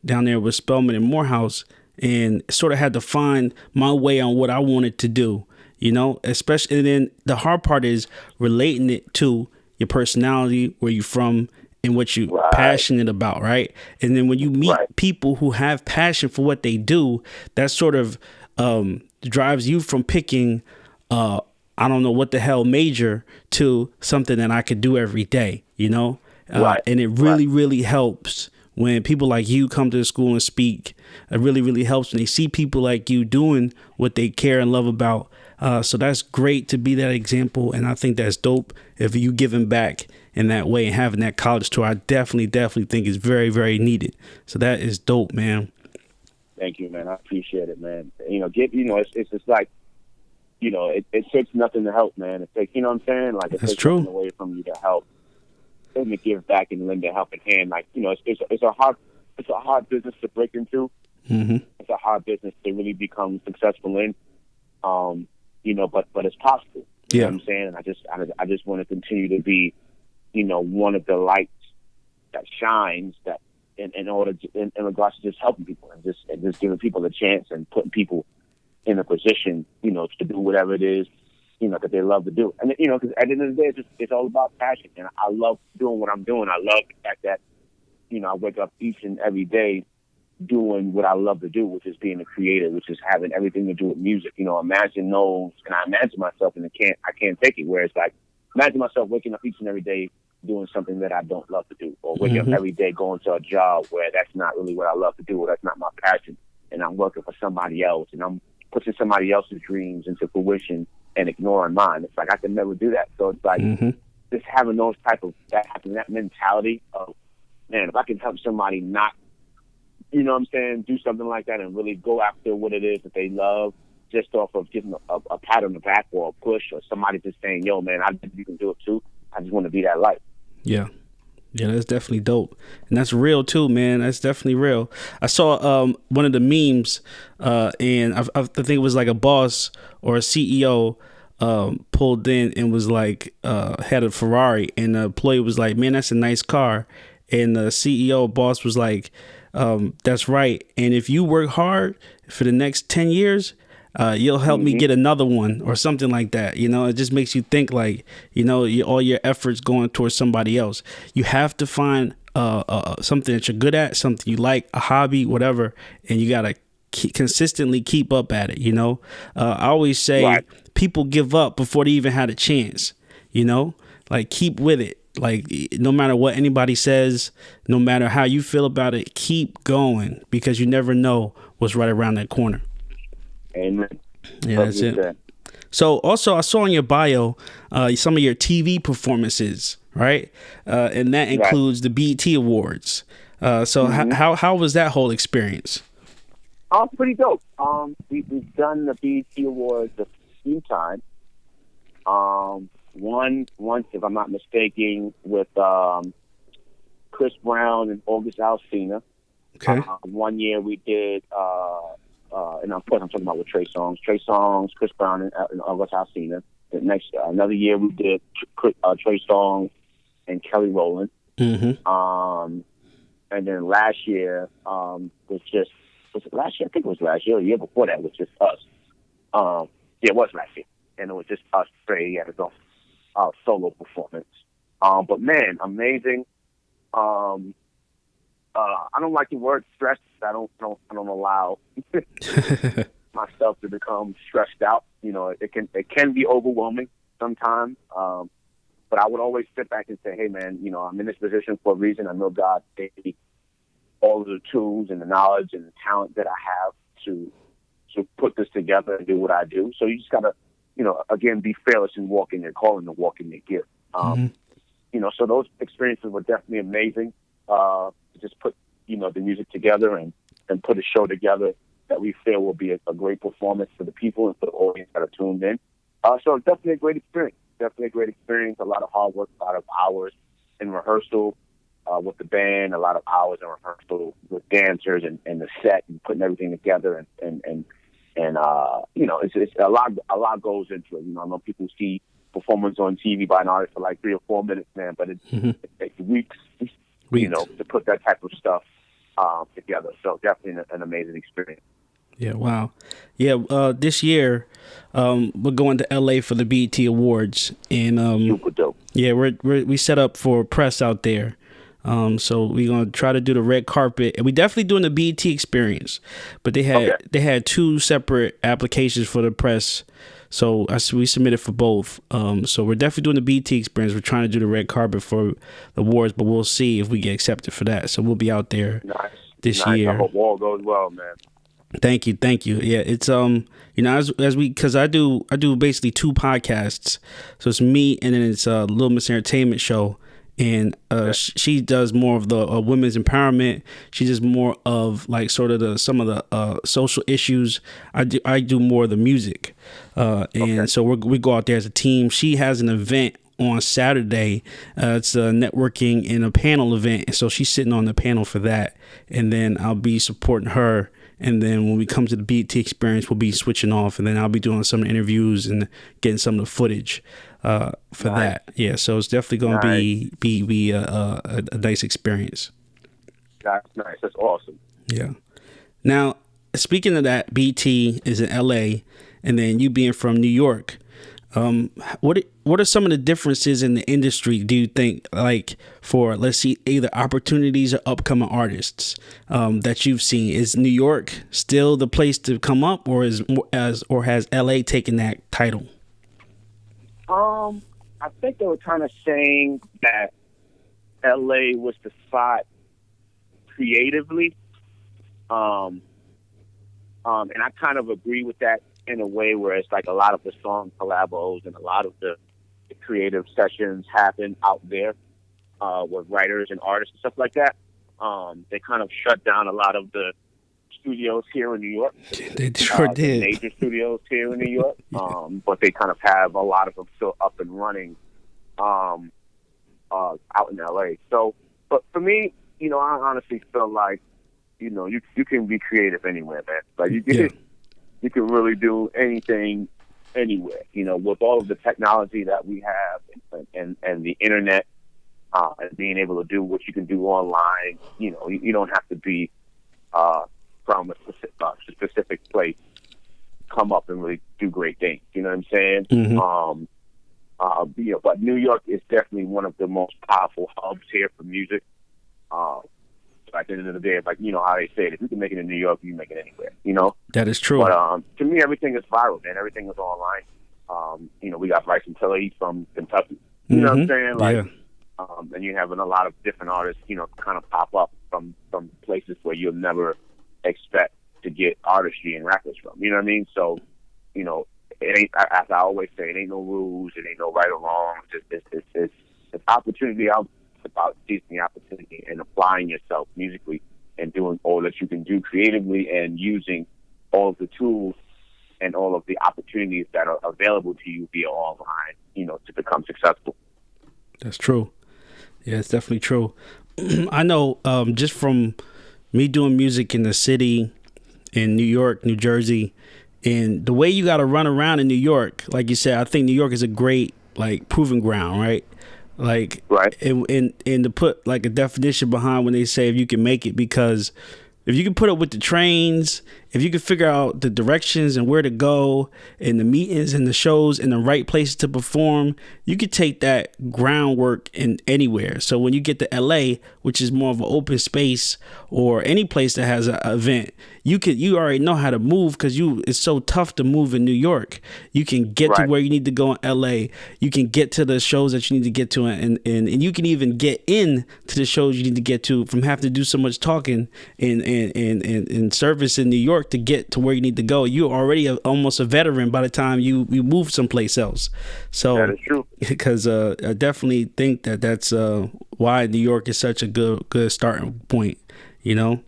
down there with Spelman and Morehouse, and sort of had to find my way on what I wanted to do, especially. And then the hard part is relating it to your personality, where you're from, and what you're passionate about, right? And then when you meet people who have passion for what they do, that sort of drives you from picking I don't know what the hell major to something that I could do every day, and it really, really helps when people like you come to the school and speak. It really, really helps when they see people like you doing what they care and love about. So that's great to be that example. And I think that's dope if you giving back in that way and having that college tour. I definitely think is very, very needed. So that is dope, man. Thank you, man. I appreciate it, man. It's just like, it takes nothing to help, man. It takes, what I'm saying? Like, it That's takes true. nothing away from you to help. And to give back and lend a helping hand. Like, it's a hard business to break into. Mm-hmm. It's a hard business to really become successful in. But it's possible. You know what I'm saying? And I just want to continue to be, one of the lights that shines that in regards to just helping people and just giving people a chance and putting people in a position, to do whatever it is, that they love to do. And, because at the end of the day, it's all about passion. And I love doing what I'm doing. I love the fact that, I wake up each and every day doing what I love to do, which is being a creator, which is having everything to do with music. Imagine those, and I imagine myself, and I can't take it, where it's like, imagine myself waking up each and every day doing something that I don't love to do, or waking up every day going to a job where that's not really what I love to do, or that's not my passion, and I'm working for somebody else, and I'm pushing somebody else's dreams into fruition and ignoring mine. It's like I can never do that. So it's like just having those that mentality of, man, if I can help somebody not, do something like that and really go after what it is that they love, just off of giving a pat on the back or a push, or somebody just saying, yo, man, I think you can do it too. I just want to be that light. Yeah. Yeah, that's definitely dope. And that's real too, man. That's definitely real. I saw one of the memes and I think it was like a boss or a CEO pulled in and was like, had a Ferrari, and the employee was like, man, that's a nice car. And the CEO boss was like, that's right. And if you work hard for the next 10 years, you'll help me get another one, or something like that. It just makes you think like, all your efforts going towards somebody else. You have to find something that you're good at, something you like, a hobby, whatever, and you got to consistently keep up at it. I always say people give up before they even had a chance, like keep with it. Like, no matter what anybody says, no matter how you feel about it, keep going, because you never know what's right around that corner. Amen. Yeah, that's it. So also I saw in your bio some of your TV performances, right? And that includes the BET Awards. So how was that whole experience? Pretty dope. We've done the BET Awards a few times. Once, if I'm not mistaken, with Chris Brown and August Alsina. Okay. One year we did, and of course I'm talking about with Trey Songz, Chris Brown, and August Alsina. Another year we did Trey Songz, and Kelly Rowland. Mm-hmm. And then last year was it last year? I think it was last year. The year before that was just us. Yeah, it was last year, and it was just us. Trey had his own solo performance. But man, amazing. I don't like the word stress. I don't allow myself to become stressed out. You know, it can be overwhelming sometimes. But I would always sit back and say, hey man, you know, I'm in this position for a reason. I know God gave me all of the tools and the knowledge and the talent that I have to put this together and do what I do. So you just gotta, you know, again, be fearless and walk in your calling and walk in your gift. You know, so those experiences were definitely amazing. To just put, you know, the music together and put a show together that we feel will be a great performance for the people and for the audience that are tuned in. So definitely a great experience. Definitely a great experience. A lot of hard work, a lot of hours in rehearsal with the band, a lot of hours in rehearsal with dancers and the set and putting everything together and you know, it's a lot goes into it. You know, I know people see performance on TV by an artist for like 3 or 4 minutes, man, but it takes weeks, you know, to put that type of stuff together. So definitely an amazing experience. Yeah, wow. Yeah, this year we're going to LA for the BET Awards, and Super dope. yeah, we set up for press out there. So we're gonna try to do the red carpet, and we definitely doing the BET experience. But they had 2 separate applications for the press, so we submitted for both. So we're definitely doing the BET experience. We're trying to do the red carpet for the awards, but we'll see if we get accepted for that. So we'll be out there this year. I hope all goes well, man. Thank you. Yeah, it's you know, because I do basically 2 podcasts, so it's me and then it's a Little Miss Entertainment show, and she does more of the women's empowerment. She does more of like sort of some of the social issues. I do more of the music, and so we go out there as a team. She has an event on Saturday. It's a networking and a panel event, and so she's sitting on the panel for that, and then I'll be supporting her. And then when we come to the BET experience, we'll be switching off, and then I'll be doing some interviews and getting some of the footage for that. Yeah, so it's definitely going to be a nice experience. That's nice. That's awesome. Yeah. Now, speaking of that, BET is in LA, and then you being from New York. What are some of the differences in the industry, do you think, like for, let's see, either opportunities or upcoming artists that you've seen? Is New York still the place to come up, or has LA taken that title? I think they were kind of saying that LA was the spot creatively. And I kind of agree with that in a way where it's like a lot of the song collabos and a lot of the creative sessions happen out there with writers and artists and stuff like that. They kind of shut down a lot of the studios here in New York. They sure did. The major studios here in New York. But they kind of have a lot of them still up and running out in LA. So, but for me, you know, I honestly feel like, you know, you can be creative anywhere, man. Like you can really do anything anywhere, you know, with all of the technology that we have and the internet and being able to do what you can do online. You know, you don't have to be from a specific place, come up and really do great things. You know what I'm saying? Mm-hmm. You know, but New York is definitely one of the most powerful hubs here for music. At the end of the day, it's like, you know how they say it, if you can make it in New York, you can make it anywhere, you know? That is true. But to me, everything is viral, man. Everything is online. You know, we got Bryson Tiller, he's from Kentucky. You know what I'm saying? Like, and you're having a lot of different artists, you know, kind of pop up from places where you'll never expect to get artistry and rappers from. You know what I mean? So, you know, it ain't, as I always say, it ain't no rules, it ain't no right or wrong. It's opportunity out. About seizing the opportunity and applying yourself musically and doing all that you can do creatively and using all of the tools and all of the opportunities that are available to you via online, you know, to become successful. That's true. Yeah, it's definitely true. I know just from me doing music in the city in New York, New Jersey, and the way you got to run around in New York, like you said, I think New York is a great like proving ground, right? Like, Right. and to put like a definition behind when they say if you can make it, because if you can put up with the trains, if you can figure out the directions and where to go and the meetings and the shows and the right places to perform, you could take that groundwork in anywhere. So when you get to LA, which is more of an open space, or any place that has an event, you already know how to move, because it's so tough to move in New York. You can get to Right. where you need to go in LA. You can get to the shows that you need to get to, and you can even get in to the shows you need to get to from having to do so much talking and service in New York to get to where you need to go. You're already almost a veteran by the time you move someplace else. So That is true. because I definitely think that's why New York is such a good starting point. You know,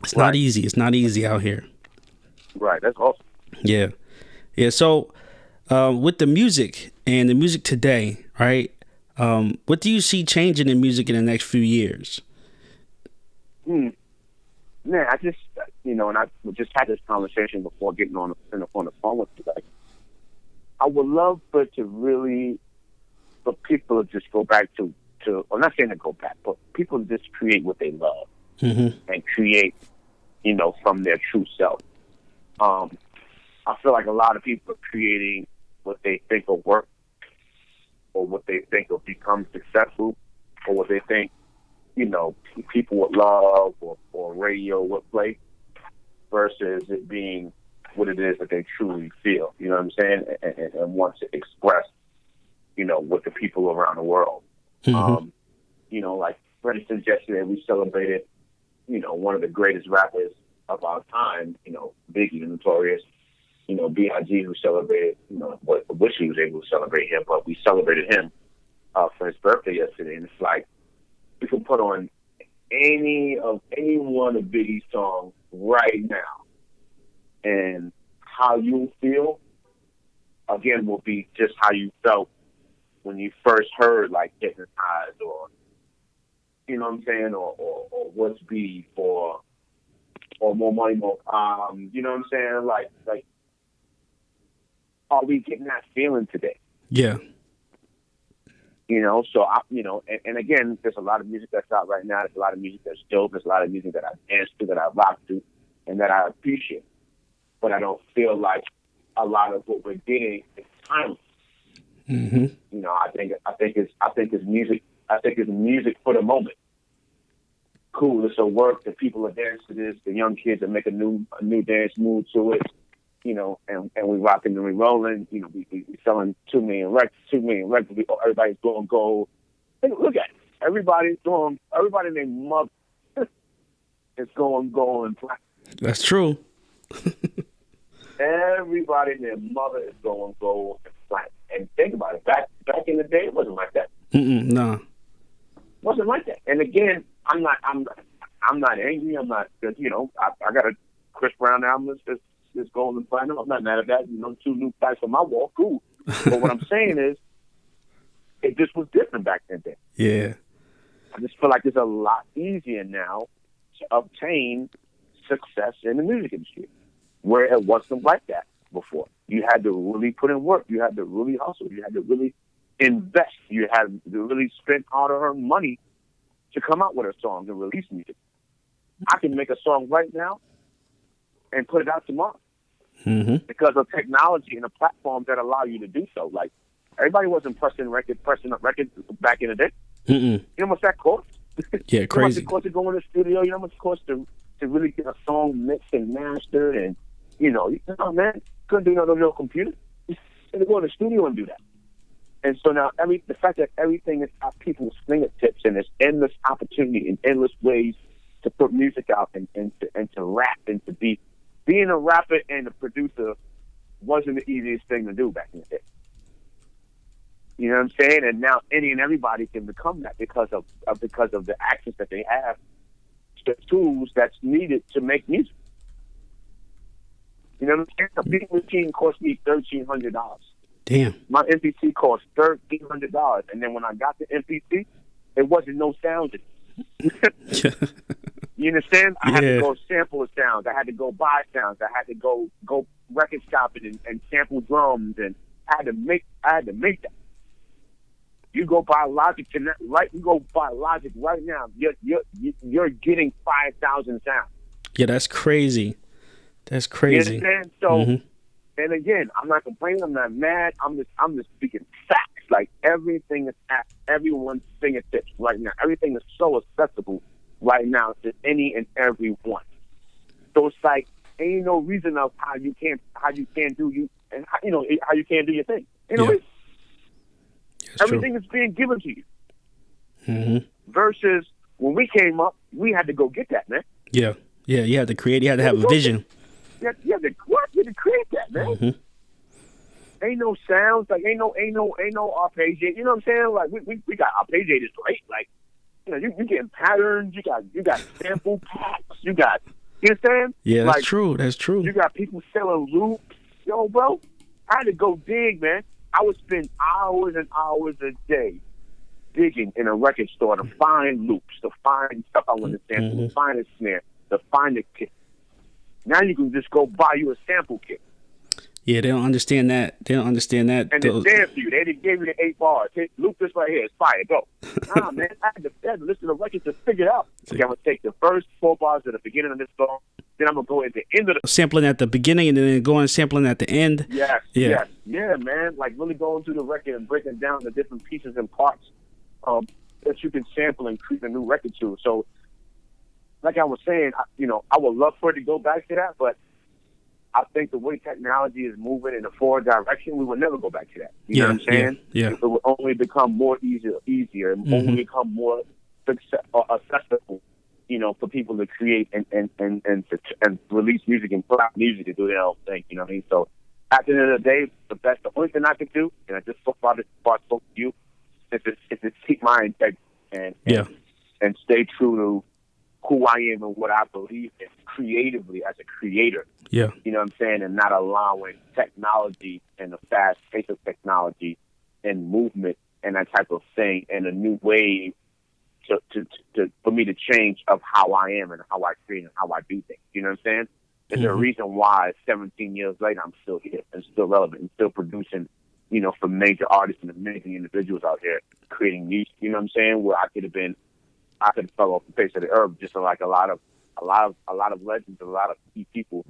it's not Right. easy. It's not easy out here. Right. That's awesome. Yeah. So with the music and the music today, right? What do you see changing in music in the next few years? Man, I just, and I just had this conversation before getting on the phone with you. Like, I would love for people to just go back to, I'm not saying to go back, but people to just create what they love and create, from their true self. I feel like a lot of people are creating what they think will work, or what they think will become successful, or what they think, people would love, or radio would play, versus it being what it is that they truly feel, you know what I'm saying, and want to express, with the people around the world. Like, for instance, yesterday we celebrated, one of the greatest rappers of our time, Biggie, the Notorious, B.I.G., who celebrated, I wish he was able to celebrate him, but we celebrated him for his birthday yesterday. And it's like, we can put on any one of Biggie's songs right now, and how you feel, again, will be just how you felt when you first heard, like, Hypnotized, or, you know what I'm saying, or What's Beef, or More Money, More Palm, you know what I'm saying? Like, are we getting that feeling today? Yeah. So and again, there's a lot of music that's out right now. There's a lot of music that's dope. There's a lot of music that I dance to, that I rock to, and that I appreciate. But I don't feel like a lot of what we're getting is timeless. I think it's music. I think it's music for the moment. Cool, this will work. The people are dancing to this. The young kids are making a new dance move to it. And we rocking and we rolling. We selling 2 million records. Everybody's going gold. Look at it. Everybody named Mother is going gold and platinum. That's true. Everybody named Mother is going gold and platinum. And think about it. Back in the day, it wasn't like that. Nah. It wasn't like that. And again, I'm not angry. I'm not. I got a Chris Brown album that's gold and platinum. I'm not mad at that. 2 new plaques on my wall. Cool. But what I'm saying is, it just was different back then. Yeah. I just feel like it's a lot easier now to obtain success in the music industry, where it wasn't like that before. You had to really put in work. You had to really hustle. You had to really invest. You had to really spend hard-earned money to come out with a song and release music. I can make a song right now and put it out tomorrow because of technology and the platforms that allow you to do so. Like, everybody wasn't pressing up records back in the day. You know how much that cost? Yeah, crazy. You know how much it cost to go in the studio? You know how much it cost to really get a song mixed and mastered? And, man, couldn't do nothing on your computer. You had to go in the studio and do that. And so now, the fact that everything is at people's fingertips, and there's endless opportunity and endless ways to put music out and to rap, and to being a rapper and a producer wasn't the easiest thing to do back in the day. You know what I'm saying? And now any and everybody can become that because of the access that they have to tools that's needed to make music. You know what I'm saying? A beat machine cost me $1,300. Damn. My MPC cost $1,300, and then when I got the MPC, it wasn't no sound. You understand? I had to go sample sounds. I had to go buy sounds. I had to go record shopping and sample drums, and I had to make that. You go buy Logic tonight, right? You go buy Logic right now. You're getting 5,000 sounds. Yeah, that's crazy. That's crazy. You understand? So, and again, I'm not complaining. I'm not mad. I'm just speaking facts. Like, everything is at everyone's fingertips right now. Everything is so accessible right now to any and every one. So it's like, ain't no reason of how you can't do you, and how you can't do your thing. Everything is being given to you. Versus when we came up, we had to go get that, man. Yeah. You had to create. You had to have a vision. You had to create that, man. Ain't no sounds, like ain't no arpeggiate. You know what I'm saying? Like we got arpeggiators, right? Like, you getting patterns. You got sample packs. You understand? Yeah, that's like, true. That's true. You got people selling loops. Yo, bro, I had to go dig, man. I would spend hours and hours a day digging in a record store to find loops, to find stuff I want to sample, to find a snare, to find a kick. Now you can just go buy you a sample kit. Yeah, they don't understand that. And it's there for you. They didn't give you the 8 bars. Hey, loop this right here. It's fire. Go. Nah, man. I had to listen to the record to figure it out. Okay, I'm going to take the first 4 bars at the beginning of this song. Then I'm going to go at the end of the... Sampling at the beginning and then going sampling at the end. Yes. Yeah. Yes. Yeah, man. Like, really going through the record and breaking down the different pieces and parts that you can sample and create a new record to. So, like I was saying, I would love for it to go back to that, but I think the way technology is moving in a forward direction, we will never go back to that. You know what I'm saying? Yeah. It will only become more easier, and only become more accessible, for people to create and release music and put out music to do their own thing. You know what I mean? So at the end of the day, the only thing I can do, and I just spoke about it before I spoke to you, is to keep my integrity and stay true to who I am and what I believe in creatively as a creator. Yeah. You know what I'm saying? And not allowing technology and the fast pace of technology and movement and that type of thing and a new wave for me to change of how I am and how I create and how I do things. You know what I'm saying? There's a reason why 17 years later I'm still here and still relevant and still producing, for major artists and amazing individuals out there creating music. You know what I'm saying? Where I could have fell off the face of the earth, just like a lot of legends, a lot of key people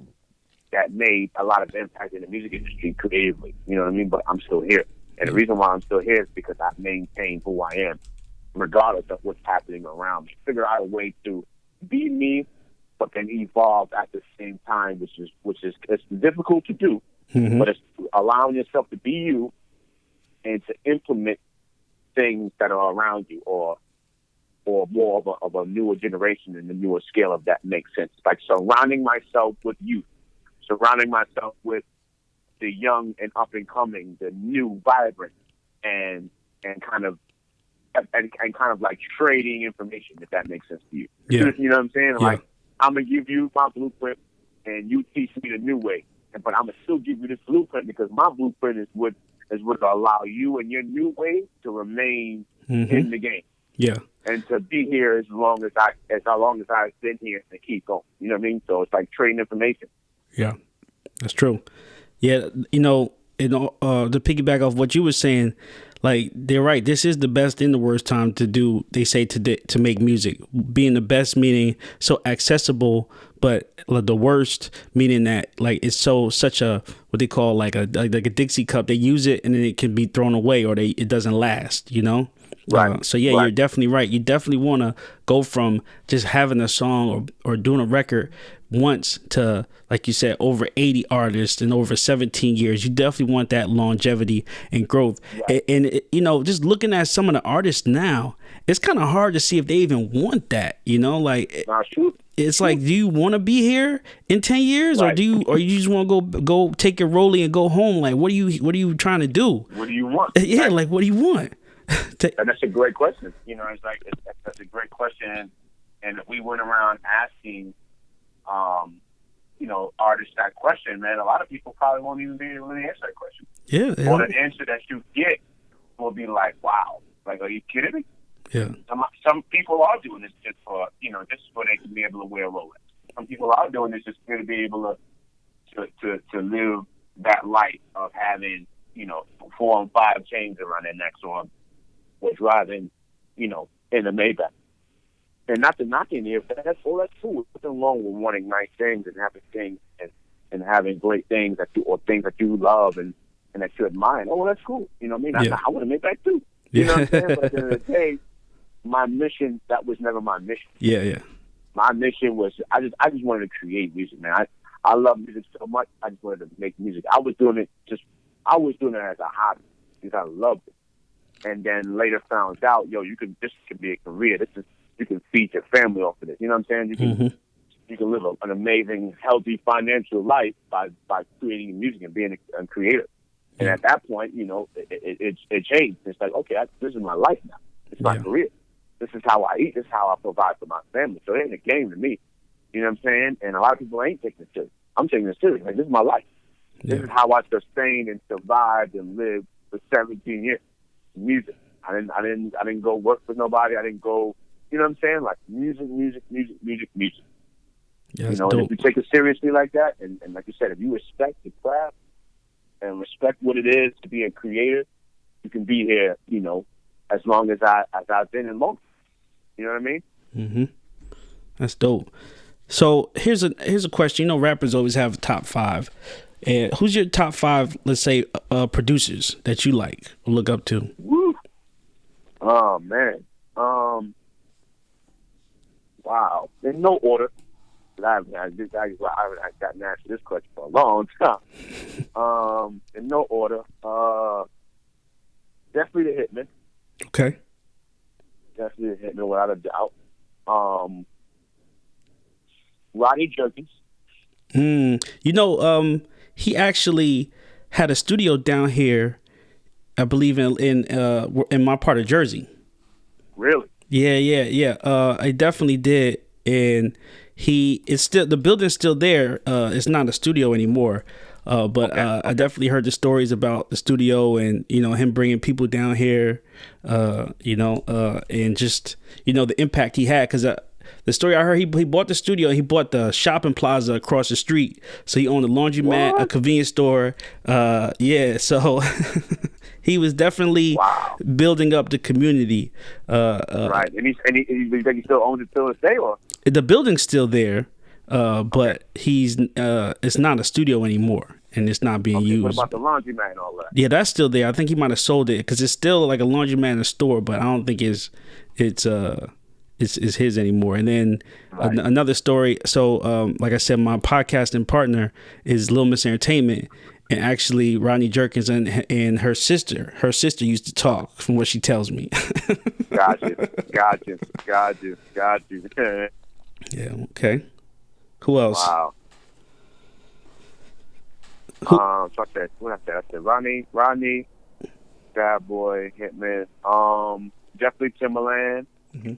that made a lot of impact in the music industry creatively. You know what I mean? But I'm still here. And the reason why I'm still here is because I maintain who I am, regardless of what's happening around me. Figure out a way to be me, but then evolve at the same time, which is it's difficult to do, but it's allowing yourself to be you and to implement things that are around you, or more of a newer generation and a newer scale, if that makes sense. Like surrounding myself with youth, surrounding myself with the young and up and coming, the new, vibrant, and kind of like trading information, if that makes sense to you. Yeah. You know what I'm saying? Yeah. Like, I'm gonna give you my blueprint, and you teach me the new way. But I'm gonna still give you this blueprint because my blueprint is what will allow you and your new way to remain in the game. Yeah. And to be here as long as I've been here and keep going. You know what I mean? So it's like trading information. Yeah, that's true. Yeah, to piggyback off what you were saying, like, they're right. This is the best and the worst time to do. They say to make music. Being the best meaning so accessible, but the worst meaning that like it's such a what they call like a Dixie cup. They use it and then it can be thrown away, or it doesn't last. Right. So yeah, right. You're definitely right. You definitely want to go from just having a song or doing a record once to, like you said, over 80 artists and over 17 years. You definitely want that longevity and growth. Right. And just looking at some of the artists now, it's kind of hard to see if they even want that. It's like, do you want to be here in 10 years, right, or you just want to go take your rollie and go home? Like, what are you trying to do? What do you want? Yeah, like, what do you want? And that's a great question. That's a great question. And if we went around asking, artists that question, man, a lot of people probably won't even be able to answer that question. Yeah. Or the answer that you get will be like, wow, like, are you kidding me? Yeah. Some people are doing this just for they can be able to wear a Rolex. Some people are doing this just to be able to live that life of having, 4 and 5 chains around their necks, or or driving, in a Maybach. And not to knock any of that, that's cool. Nothing wrong with wanting nice things and having things and having great things things that you love and that you admire. Oh, well, that's cool. You know what I mean? Yeah. I want to make that too. You know what I'm saying? But at the end of the day, my mission, that was never my mission. Yeah. My mission was, I just wanted to create music, man. I love music so much. I just wanted to make music. I was doing it as a hobby because I loved it. And then later found out, this could be a career. You can feed your family off of this. You know what I'm saying? You can live an amazing, healthy financial life by creating music and being a creator. And at that point, it changed. It's like, okay, this is my life now. It's my career. This is how I eat. This is how I provide for my family. So it ain't a game to me. You know what I'm saying? And a lot of people ain't taking it serious. I'm taking it serious. Like, this is my life. Yeah. This is how I sustained and survived and lived for 17 years. Music. I didn't go work for nobody. I didn't go, you know what I'm saying? Like music. Yeah, and if you take it seriously like that, and like you said, if you respect the craft and respect what it is to be a creator, you can be here, as long as I've been in long. You know what I mean? Mm-hmm. That's dope. So here's a question. Rappers always have a top 5. And who's your top 5, let's say, producers that you like or look up to? Woo. Oh man. Wow. In no order. I haven't gotten asked this question for a long time. In no order. Definitely the Hitman. Okay. Definitely the Hitman, without a doubt. Rodney Jerkins. He actually had a studio down here, I believe in my part of Jersey. Really? Yeah. I definitely did, and the building's still there. It's not a studio anymore. But okay. I definitely heard the stories about the studio and him bringing people down here, and just the impact he had, because the story I heard, he bought the studio, he bought the shopping plaza across the street, so he owned a laundromat, a convenience store. So he was definitely building up the community. Right, and he still owns it till this day, or the building's still there. But it's not a studio anymore, and it's not being used. What about the laundromat and all that? Yeah, that's still there. I think he might have sold it because it's still like a laundromat and a store, but I don't think it's his anymore. And then another story. So, like I said, my podcasting partner is Little Miss Entertainment, and actually Rodney Jerkins and her sister used to talk, from what she tells me. Gotcha. Yeah. Okay. Who else? Wow. So I said Rodney, Bad Boy, Hitman, definitely Timberland. Mm-hmm.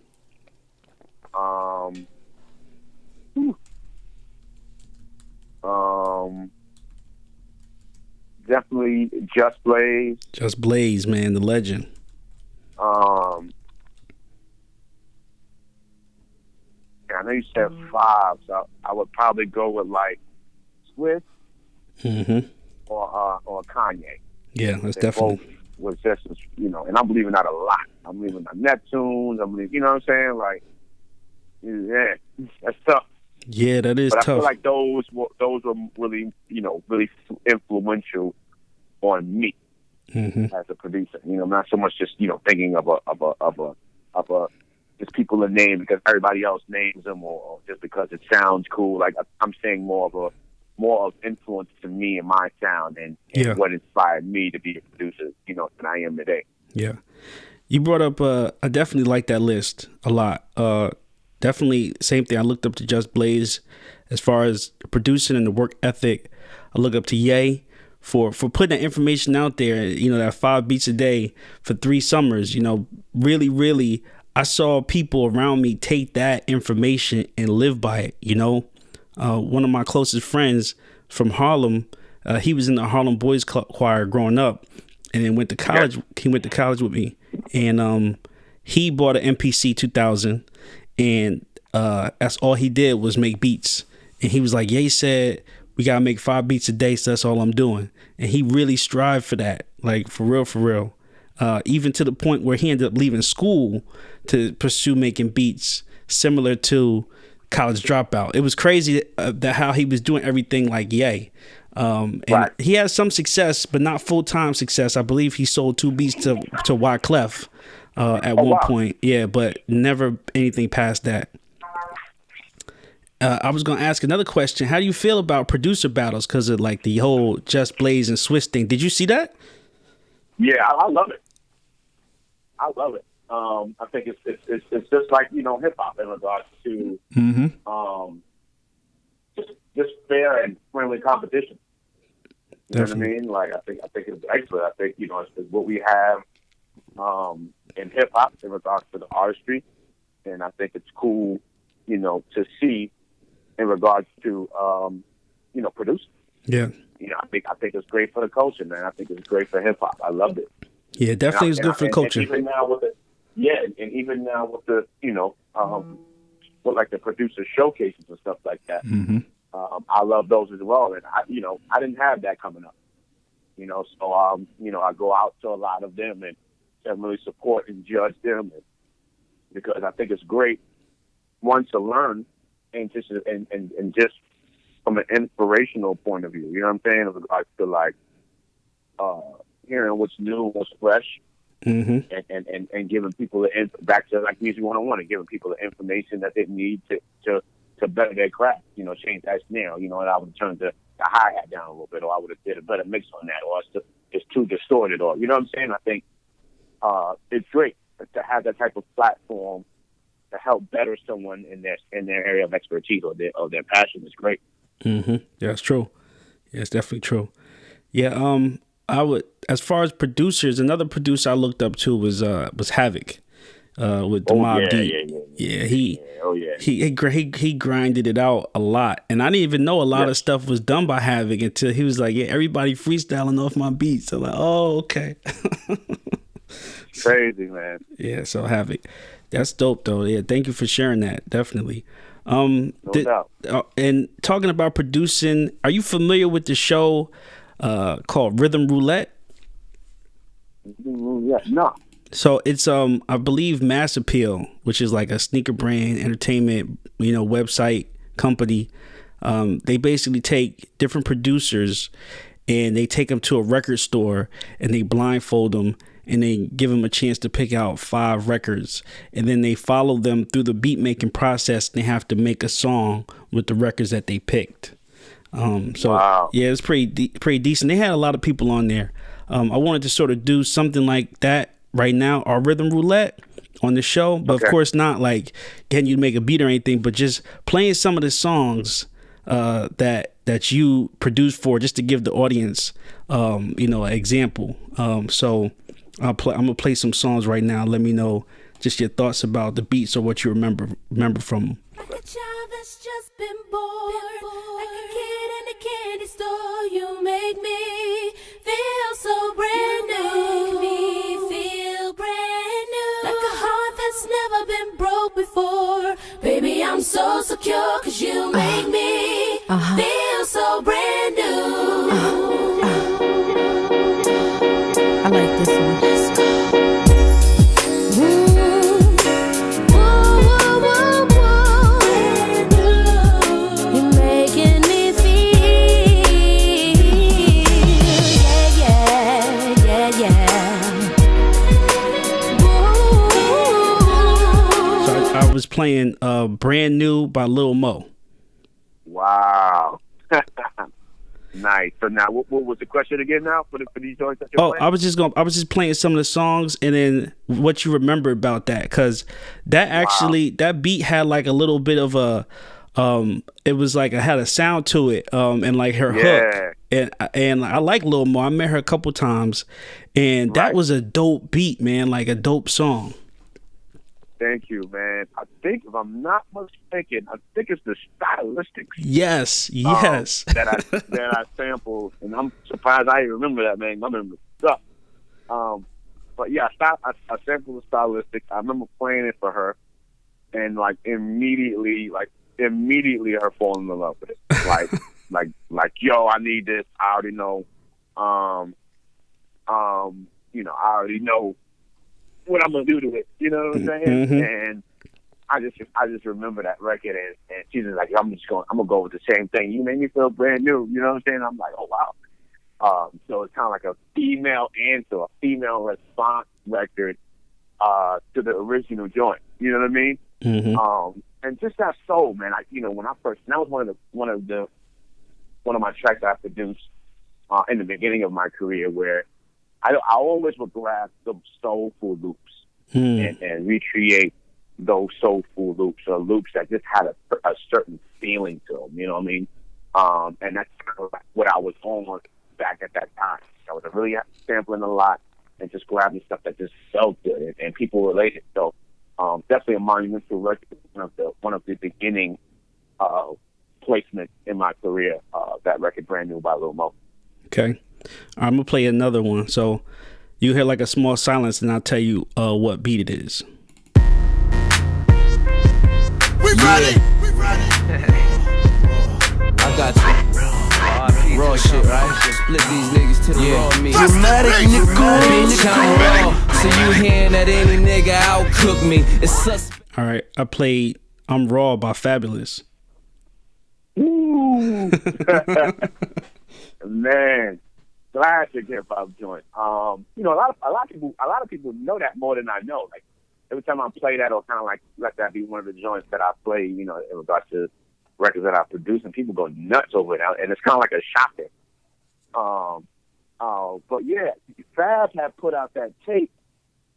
Definitely Just Blaze. Just Blaze, man, the legend. I know you said 5, so I would probably go with like Swiss, or Kanye. Yeah, that's definitely. Was just and I'm believing that a lot. I'm believing on Neptunes. I'm believing, what I'm saying? Like, yeah, that's tough. Yeah, that is tough. tough. I feel like those were really, really influential on me as a producer. Not so much just thinking of a just people a name because everybody else names them, or just because it sounds cool. Like, I'm saying more of influence to me and my sound and what inspired me to be a producer, than I am today. Yeah. You brought up, I definitely like that list a lot. Definitely same thing. I looked up to Just Blaze as far as producing and the work ethic. I look up to Ye for putting that information out there, that 5 beats a day for 3 summers. Really, really, I saw people around me take that information and live by it. One of my closest friends from Harlem, he was in the Harlem Boys Choir growing up, and then went to college. He went to college with me, and he bought an MPC 2000, and that's all he did was make beats. And he was like, "Ye said we gotta make 5 beats a day, so that's all I'm doing." And he really strived for that, like for real. even to the point where he ended up leaving school to pursue making beats similar to College Dropout. It was crazy that how he was doing everything like Ye. And Right. he had some success, but not full-time success. I believe he sold 2 beats to Wyclef at one point. Yeah, but never anything past that. I was going to ask another question. How do you feel about producer battles because of like the whole Just Blaze and Swiss thing? Did you see that? Yeah, I love it. I love it. I think it's just like, you know, hip hop in regards to just fair and friendly competition. You know what I mean? Like I think it's excellent. I think, you know, it's what we have in hip hop in regards to the artistry, and I think it's cool, you know, to see in regards to you know, producing. Yeah. You know, I think it's great for the culture, man. I think it's great for hip hop. I loved it. Yeah, definitely is good for the culture. And even now with the even now with the, you know, with like the producer showcases and stuff like that. I love those as well, and I didn't have that coming up. You know, so you know, I go out to a lot of them and really support and judge them, because I think it's great, one, to learn, and just from an inspirational point of view. You know what I'm saying? In regards to like hearing what's new, what's fresh, and giving people the back to like Music 101, and giving people the information that they need to better their craft. You know, change that snare. You know, and I would turn the hi-hat down a little bit, or I would have did a better mix on that, or it's too distorted, or, you know what I'm saying? I think it's great to have that type of platform to help better someone in their area of expertise or their passion is great. Yeah, that's true. Yeah, it's definitely true. Yeah, I would, as far as producers, another producer I looked up to was Havoc, with the Mob Deep. Yeah, he grinded it out a lot, and I didn't even know a lot of stuff was done by Havoc until he was like, "Yeah, everybody freestyling off my beats." I'm like, "Oh, okay." Crazy, man. Yeah, so Havoc, that's dope though. Yeah, thank you for sharing that. Definitely. No doubt. And talking about producing, are you familiar with the show called Rhythm Roulette? Yeah, no. So it's I believe Mass Appeal, which is like a sneaker brand entertainment, you know, website company. They basically take different producers and they take them to a record store and they blindfold them and they give them a chance to pick out 5 records, and then they follow them through the beat making process. And they have to make a song with the records that they picked. So yeah, it's pretty decent. They had a lot of people on there. I wanted to sort of do something like that right now, our Rhythm Roulette on the show, but of course not like getting you to make a beat or anything, but just playing some of the songs that you produced for, just to give the audience you know, an example. So I'm gonna play some songs right now. Let me know just your thoughts about the beats or what you remember from them. Like a child that's just been born, like a kid in a candy store. You make me feel so brand new. Make me feel brand new. Like a heart that's never been broke before. Baby, I'm so secure, 'cause you make me feel so brand new. I like this one. Let's go. Was playing Brand New by Lil Mo. Wow. Nice. So now, what was the question again now for these joints that you're playing? I was just playing some of the songs and then what you remember about that, because that actually that beat had like a little bit of a it was like it had a sound to it, and like her hook, and I like Lil Mo. I met her a couple times, and that was a dope beat, man, like a dope song. Thank you, man. I think, if I'm not mistaken, it's the Stylistics. Yes. That I sampled, and I'm surprised I even remember that, man. I remember stuff. But yeah, I sampled the Stylistics. I remember playing it for her, and like immediately her falling in love with it. Like, yo, I need this. I already know. I already know what I'm gonna do to it. You know what I'm saying? And I just remember that record, and she's just like, I'm gonna go with the same thing. You made me feel brand new. You know what I'm saying? I'm like, oh wow. So it's kind of like a female answer, a female response record to the original joint. You know what I mean? And just that soul, man. When I first, that was one of my tracks that I produced in the beginning of my career, where I always would grab the soulful loops and recreate those soulful loops, or loops that just had a certain feeling to them. You know what I mean? And that's kind of like what I was on back at that time. I was really sampling a lot and just grabbing stuff that just felt good and people related. So definitely a monumental record, one of the beginning placements in my career. That record, Brand New by Lil Mo. Okay, I'm gonna play another one. So you hear like a small silence, and I'll tell you what beat it is. We ready. I got you. Raw shit, right? Split these niggas to the raw meat. Dramatic Bitch, I'm raw. So you hearing that any nigga outcook me? It's suspect. All right, I played "I'm Raw" by Fabulous. Ooh. Man, classic hip hop joint. A lot of people know that more than I know. Like every time I play that, or kind of like let that be one of the joints that I play, in regards to records that I produce, and people go nuts over it, and it's kind of like a shocker. But yeah, Fab had put out that tape.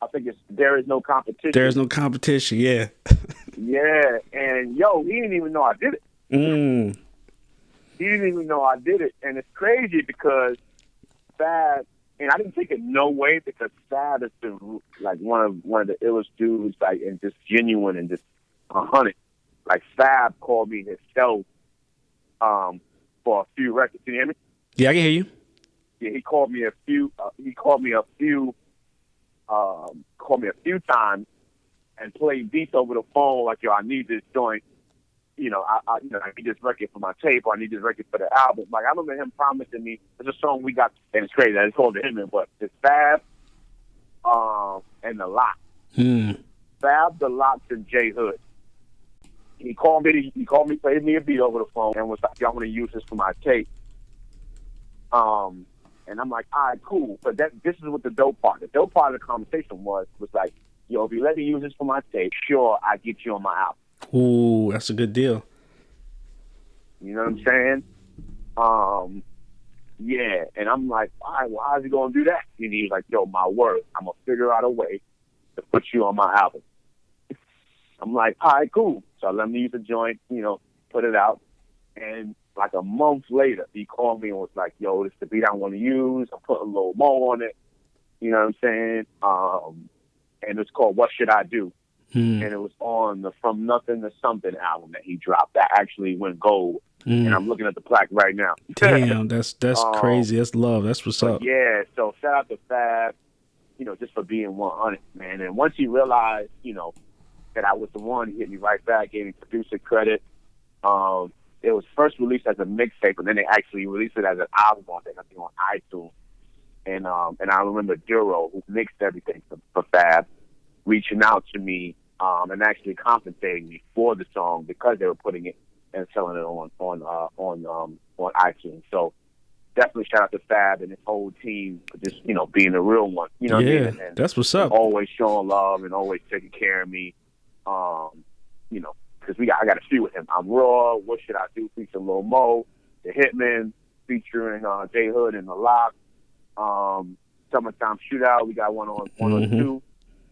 I think it's "There Is No Competition." There is no competition. Yeah. Yeah, and he didn't even know I did it. He didn't even know I did it, and it's crazy because Fab, and I didn't take it no way, because Fab has been like one of the illest dudes, like, and just genuine and just 100. Like Fab called me himself for a few records. Can you hear me? Yeah, I can hear you. Yeah, he called me a few. He called me a few times and played beats over the phone. Like, I need this joint. I need this record for my tape, or I need this record for the album. Like, I remember him promising me, there's a song we got, and it's crazy, it's called him, but it's Fab, and The Lox. Fab, The Lox, and J Hood. He called me, played me a beat over the phone, and was like, y'all want to use this for my tape. And I'm like, all right, cool. But this is what the dope part. The dope part of the conversation was like, if you let me use this for my tape, sure, I get you on my album. Ooh, that's a good deal. You know what I'm saying? Yeah. And I'm like, all right, well, how's he going to do that? And he was like, my word, I'm going to figure out a way to put you on my album. I'm like, all right, cool. So I let me use the joint, put it out. And like a month later, he called me and was like, this is the beat I want to use. I'm putting a little more on it. You know what I'm saying? And it's called What Should I Do? And it was on the From Nothing to Something album that he dropped. That actually went gold. And I'm looking at the plaque right now. Damn, that's crazy. That's love. That's what's up. Yeah, so shout out to Fab, just for being 100, man. And once he realized, that I was the one, he hit me right back, gave me producer credit. It was first released as a mixtape, and then they actually released it as an album, I think on iTunes. And I remember Duro, who mixed everything for Fab, reaching out to me and actually compensating me for the song because they were putting it and selling it on iTunes. So definitely shout out to Fab and his whole team for just being a real one. You know what I mean? And that's what's up. Always showing love and always taking care of me. Because I got a few with him. I'm Raw. What Should I Do? Featuring Lil Mo, The Hitman, featuring J Hood and The Lox. Summertime Shootout. We got one on 102.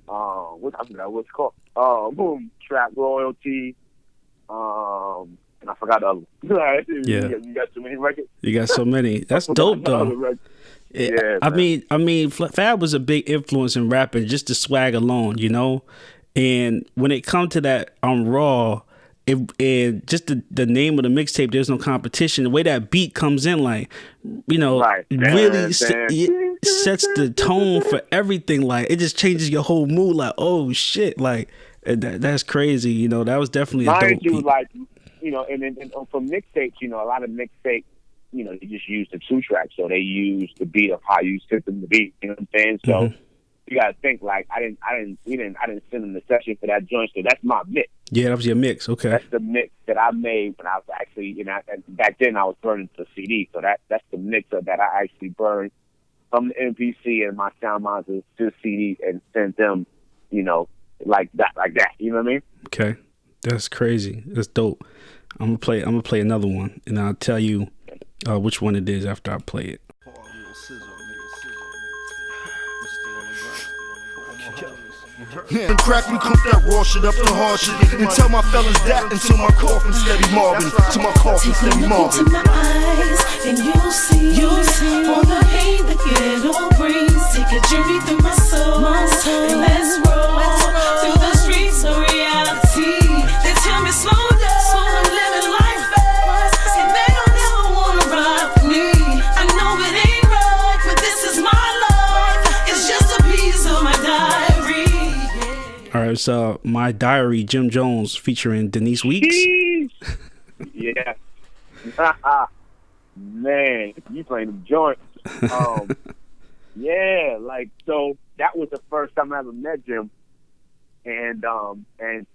I forgot what it's called. Boom, Trap Royalty. And I forgot the other one. Yeah. You got too many records? You got so many. That's dope, though. Yeah, I mean, Fab was a big influence in rapping, just the swag alone, And when it come to that, I'm Raw, and just the name of the mixtape, There's No Competition, the way that beat comes in, like, right. really sets the tone for everything. Like, it just changes your whole mood. Like, oh shit, like that's crazy. That was definitely a dope beat. Like, and from mixtapes, a lot of mixtapes, they just used the 2-track, so they used the beat of how you sent them the beat. You know what I'm saying? So you gotta think like I didn't send them the session for that joint, so that's my mix. Yeah, that was your mix. Okay. That's the mix that I made when I was actually, and back then I was burning to CD, so that's the mix that I actually burned from the MPC and my sound monitors to CD and sent them, like that. You know what I mean? Okay, that's crazy. That's dope. I'm gonna play another one, and I'll tell you which one it is after I play it. And crack and cook that raw shit up to hard shit. And tell my fellas that until my coffin steady mobbing. Till my coffin steady mobbing. Into my eyes and you'll see all the pain the ghetto brings. Take a journey through my soul, and let's roll through the streets of reality. They tell me slow down, so I'm living life fast. And they don't ever wanna ride with me. I know it ain't right, but this is my life. It's just a piece of my diary. All right, so My Diary, Jim Jones featuring Denise Weeks. Yeah. Man, you playing them joints. Yeah, like, so that was the first time I ever met Jim. And nobody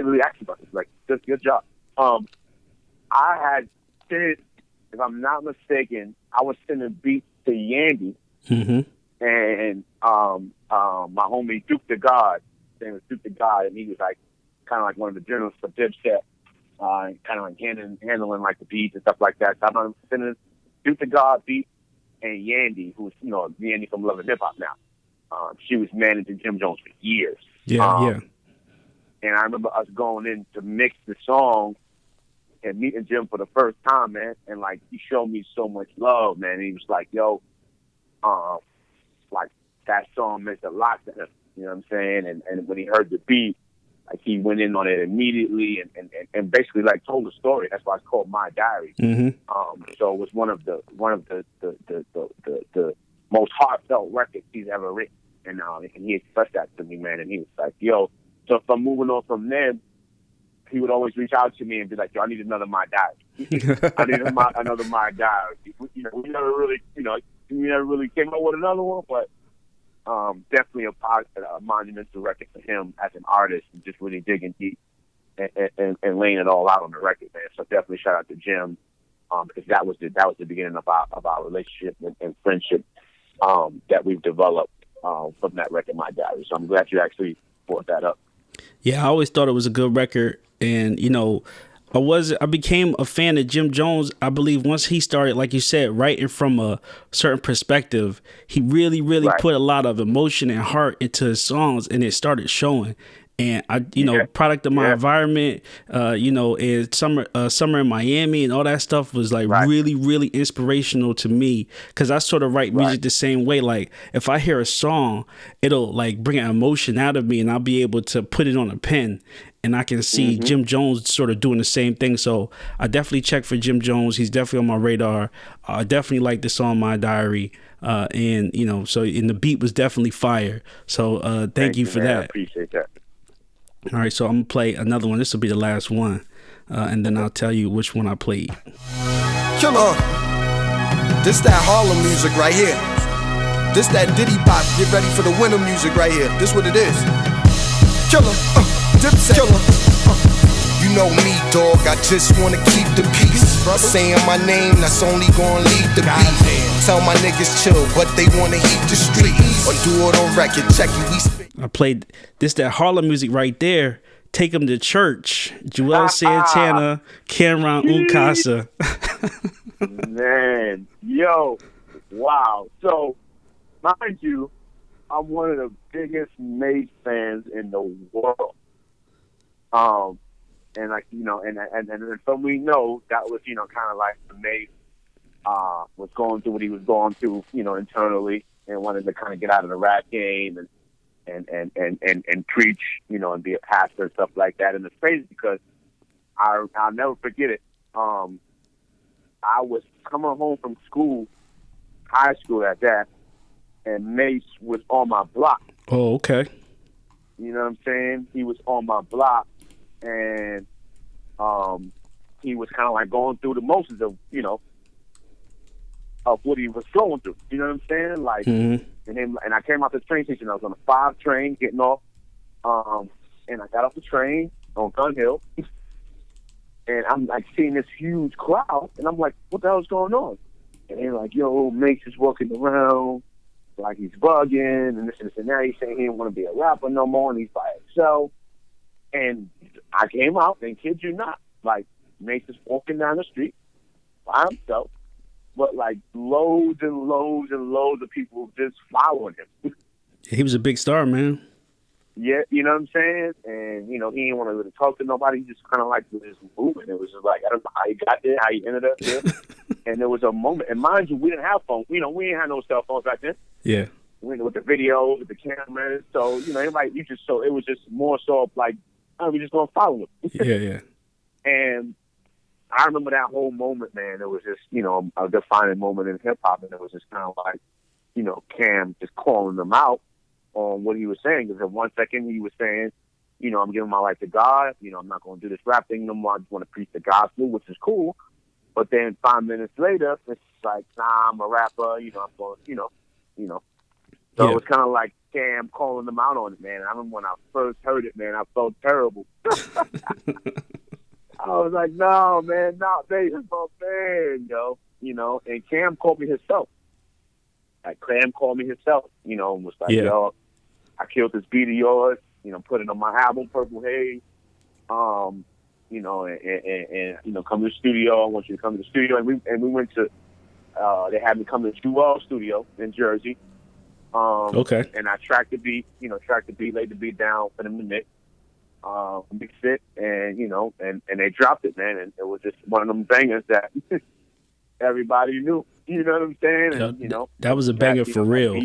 really asked about this. Like, good job. I had sent, if I'm not mistaken, I was sending beats to Yandy. And my homie Duke the God, his name was Duke the God, and he was like kind of like one of the journalists for Dipset, kind of like handling like the beats and stuff like that. So I'm sending Duke the God beat and Yandy, who's Yandy from Love and Hip Hop now. She was managing Jim Jones for years. Yeah. And I remember us going in to mix the song and meeting Jim for the first time, man. And like he showed me so much love, man. And he was like, "Yo, like that song meant a lot to him." You know what I'm saying? And when he heard the beat, like he went in on it immediately and basically like told the story. That's why it's called My Diary. So it was one of the most heartfelt records he's ever written. And he expressed that to me, man. And he was like, "Yo," so if I'm moving on from them, he would always reach out to me and be like, "Yo, I need another My Diary. I need another My Diary." We never really came up with another one, but definitely a monumental record for him as an artist and just really digging deep and laying it all out on the record, man. So definitely shout out to Jim, because that was the beginning of our relationship and friendship that we've developed from that record, My Diary. So I'm glad you actually brought that up. Yeah, I always thought it was a good record, and I became a fan of Jim Jones. I believe once he started, like you said, writing from a certain perspective, he really put a lot of emotion and heart into his songs, and it started showing. And Product of My Environment, and Summer in Miami and all that stuff was like really inspirational to me, because I sort of write music the same way. Like if I hear a song, it'll like bring an emotion out of me, and I'll be able to put it on a pen. And I can see Jim Jones sort of doing the same thing. So I definitely check for Jim Jones. He's definitely on my radar. I definitely like the song My Diary. So the beat was definitely fire. So thank you for that. I appreciate that. All right, so I'm going to play another one. This will be the last one. And then I'll tell you which one I played. Killer. This that Harlem music right here. This that Diddy Pop. Get ready for the winter music right here. This what it is. Killer. Dipset. Killer. You know me, dog. I just wanna keep the peace. Saying my name, that's only gonna lead the beat. Tell my niggas chill, but they wanna heat the streets. Or do it on record. Check it. I played that Harlem music right there. Take Them to Church. Joel Santana, Cameron Unkasa. Man, yo, wow. So, mind you, I'm one of the biggest Mace fans in the world. And like, and from we know that was, kind of like the Mace was going through what he was going through, internally, and wanted to kind of get out of the rap game and preach, and be a pastor and stuff like that. And it's crazy because I'll never forget it. I was coming home from school, high school at that, and Mace was on my block. Oh, okay. You know what I'm saying? He was on my block, and he was kind of like going through the motions of, of what he was going through. You know what I'm saying? Like, and I came out the train station. I was on a 5 train getting off, and I got off the train on Gun Hill, and I'm like seeing this huge crowd, and I'm like, what the hell's going on? And they're like, yo, Mace is walking around like he's bugging, and this and that. He's saying he didn't want to be a rapper no more, and he's by himself. And I came out, and kid you not, like, Mace is walking down the street by himself, but like loads and loads and loads of people just following him. He was a big star, man. Yeah, you know what I'm saying? And, he didn't want to really talk to nobody. He just kind of like was just moving. It was just like, I don't know how he got there, how he ended up there. And there was a moment. And mind you, we didn't have phones. We didn't have no cell phones back then. Yeah. With the video, with the cameras. So, it was just more so like, oh, we just going to follow him. Yeah. And I remember that whole moment, man. It was just, a defining moment in hip hop. And it was just kind of like, Cam just calling them out on what he was saying. Because in 1 second he was saying, I'm giving my life to God. I'm not going to do this rap thing no more. I just want to preach the gospel, which is cool. But then 5 minutes later, it's like, nah, I'm a rapper. I'm going, So Yeah. it was kind of like Cam calling them out on it, man. I remember when I first heard it, man, I felt terrible. I was like, no, man, baby, it's my man, yo. And Cam called me himself. Like, Cam called me himself, and was like, yo, I killed this beat of yours, put it on my album, Purple Haze. And come to the studio. I want you to come to the studio. And we went to, they had me come to the Jewel studio in Jersey. Okay. And I tracked the beat, laid the beat down for them to mix. Mixed it, and and they dropped it, man, and it was just one of them bangers that everybody knew. You know what I'm saying? And that was a banger for real.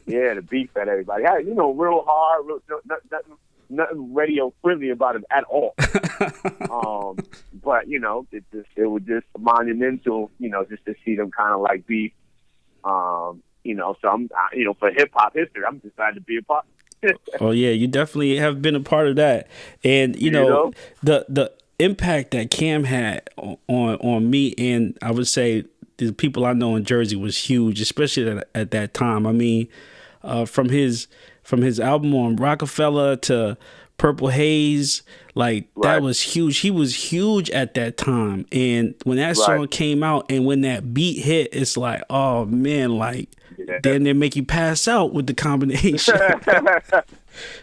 The beat that everybody had, real hard, nothing radio friendly about it at all. But it was just monumental, just to see them kind of like be, so I'm, for hip hop history, I'm just glad to be a part. Oh yeah, you definitely have been a part of that, and the impact that Cam had on me, and I would say the people I know in Jersey was huge, especially at that time. I mean, from his album on Rockefeller to Purple Haze, like that was huge. He was huge at that time, and when that song came out and when that beat hit, it's like, oh man, like. Then they make you pass out with the combination.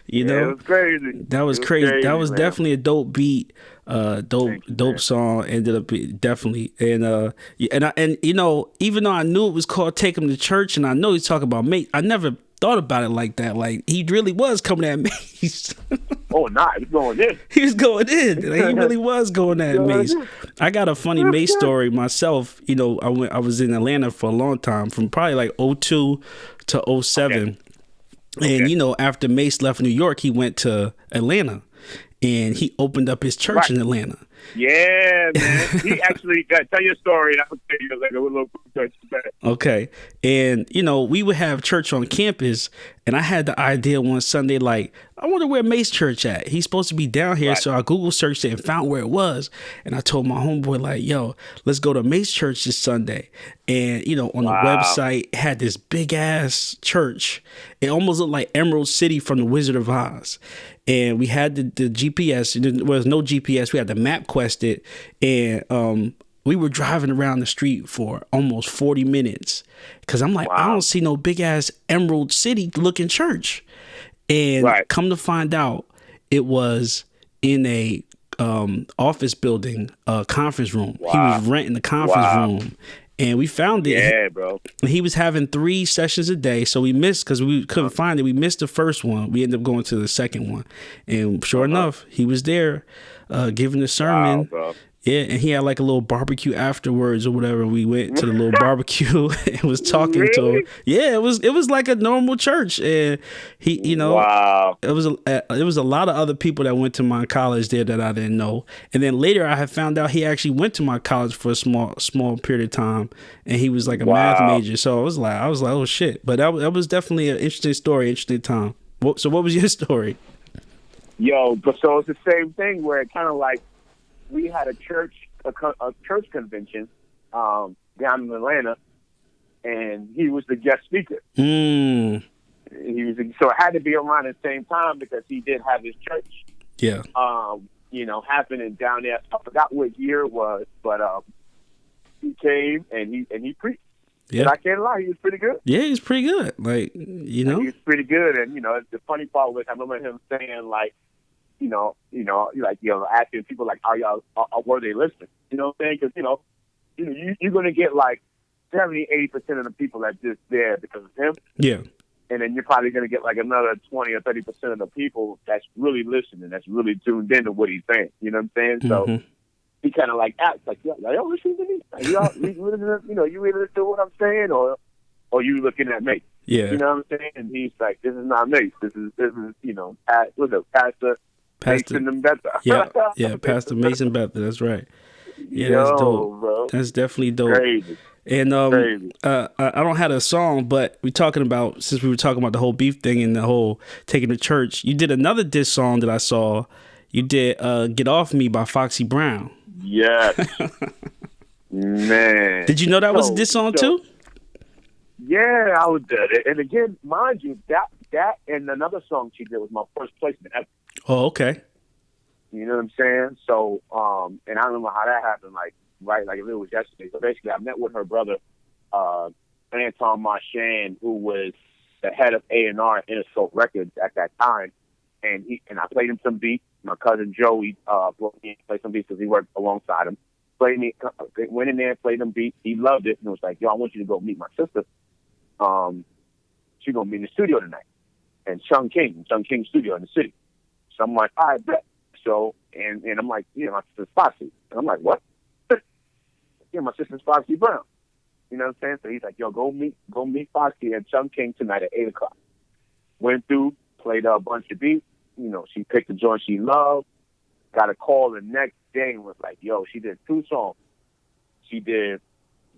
It was crazy. That was crazy. That was man. definitely a dope beat. Dope song. Ended up definitely. And even though I knew it was called "Take Him to Church," and I know he's talking about Mace, I never thought about it like that. Like he really was coming at Mace. Oh, nah, he was going in. He was going in. Like, he really was going at Mace. I got a funny Mace story myself. I was in Atlanta for a long time, from probably like 2002 to 2007. Okay. And after Mace left New York, he went to Atlanta, and he opened up his church in Atlanta. Yeah, man. He actually tell your story, and I'll tell you like a little touch back. Okay. And, we would have church on campus, and I had the idea one Sunday, like, I wonder where Mace Church at. He's supposed to be down here. Right. So I Google searched it and found where it was. And I told my homeboy, like, yo, let's go to Mace Church this Sunday. And, on the website, it had this big ass church. It almost looked like Emerald City from the Wizard of Oz. And we had the GPS. There was no GPS. We had to MapQuest it. And we were driving around the street for almost 40 minutes. Because I'm like, I don't see no big ass Emerald City looking church. And come to find out, it was in a office building, conference room. He was renting the conference room. And we found it. Yeah, bro. He was having 3 sessions a day. So we missed, because we couldn't find it. We missed the first one. We ended up going to the second one. And sure enough, he was there giving the sermon. Wow, bro. Yeah, and he had like a little barbecue afterwards or whatever. We went to the little barbecue and was talking to him. Yeah, it was like a normal church, and he, it was a lot of other people that went to my college there that I didn't know. And then later, I had found out he actually went to my college for a small period of time, and he was like a math major. So I was like, oh shit. But that was definitely an interesting story, interesting time. So what was your story? Yo, but so it's the same thing where it kind of like, we had a church a church convention down in Atlanta, and he was the guest speaker. Mm. So it had to be around the same time because he did have his church. Yeah. Happening down there. I forgot what year it was, but he came and he preached. Yeah. And I can't lie, he was pretty good. Yeah, he's pretty good. Like, you know. He was pretty good, and the funny part was I remember him saying like, asking people like, were they listening? You know what I'm saying? Because you're gonna get like 70-80% of the people that just there because of him. Yeah. And then you're probably going to get like another 20 or 30% of the people that's really listening, that's really tuned into what he's saying. You know what I'm saying? Mm-hmm. So he kind of like acts like, y'all listening to me? Like, you really listen to what I'm saying, or you looking at me? Yeah. You know what I'm saying? And he's like, this is not me. This is Pastor Mason and Betha. Yeah, Pastor Mason Betha. That's right. Yeah, that's dope. Bro. That's definitely dope. Crazy. And I don't have a song, but since we were talking about the whole beef thing and the whole taking to church, you did another diss song that I saw. You did "Get Off Me" by Foxy Brown. Yes, man. Did you know that was a diss song too? Yeah, I was dead. And again, mind you, that and another song she did was my first placement ever. Oh, okay. You know what I'm saying? So, and I remember how that happened. Like if it was yesterday. So basically, I met with her brother, Anton Marchand, who was the head of A&R at Interscope Records at that time, and I played him some beats. My cousin Joey brought me in to play some beats because he worked alongside him. Went in there and played them beats. He loved it and was like, "Yo, I want you to go meet my sister. She's gonna be in the studio tonight." And Chung King Studio in the city. So I'm like, "All right, bet." So and I'm like, "Yeah, my sister's Foxy." And I'm like, "What?" "Yeah, my sister's Foxy Brown." You know what I'm saying? So he's like, "Yo, go meet Foxy and Chung King tonight at 8:00. Went through, played a bunch of beats. She picked the joint she loved. Got a call the next day and was like, "Yo, she did 2 songs. She did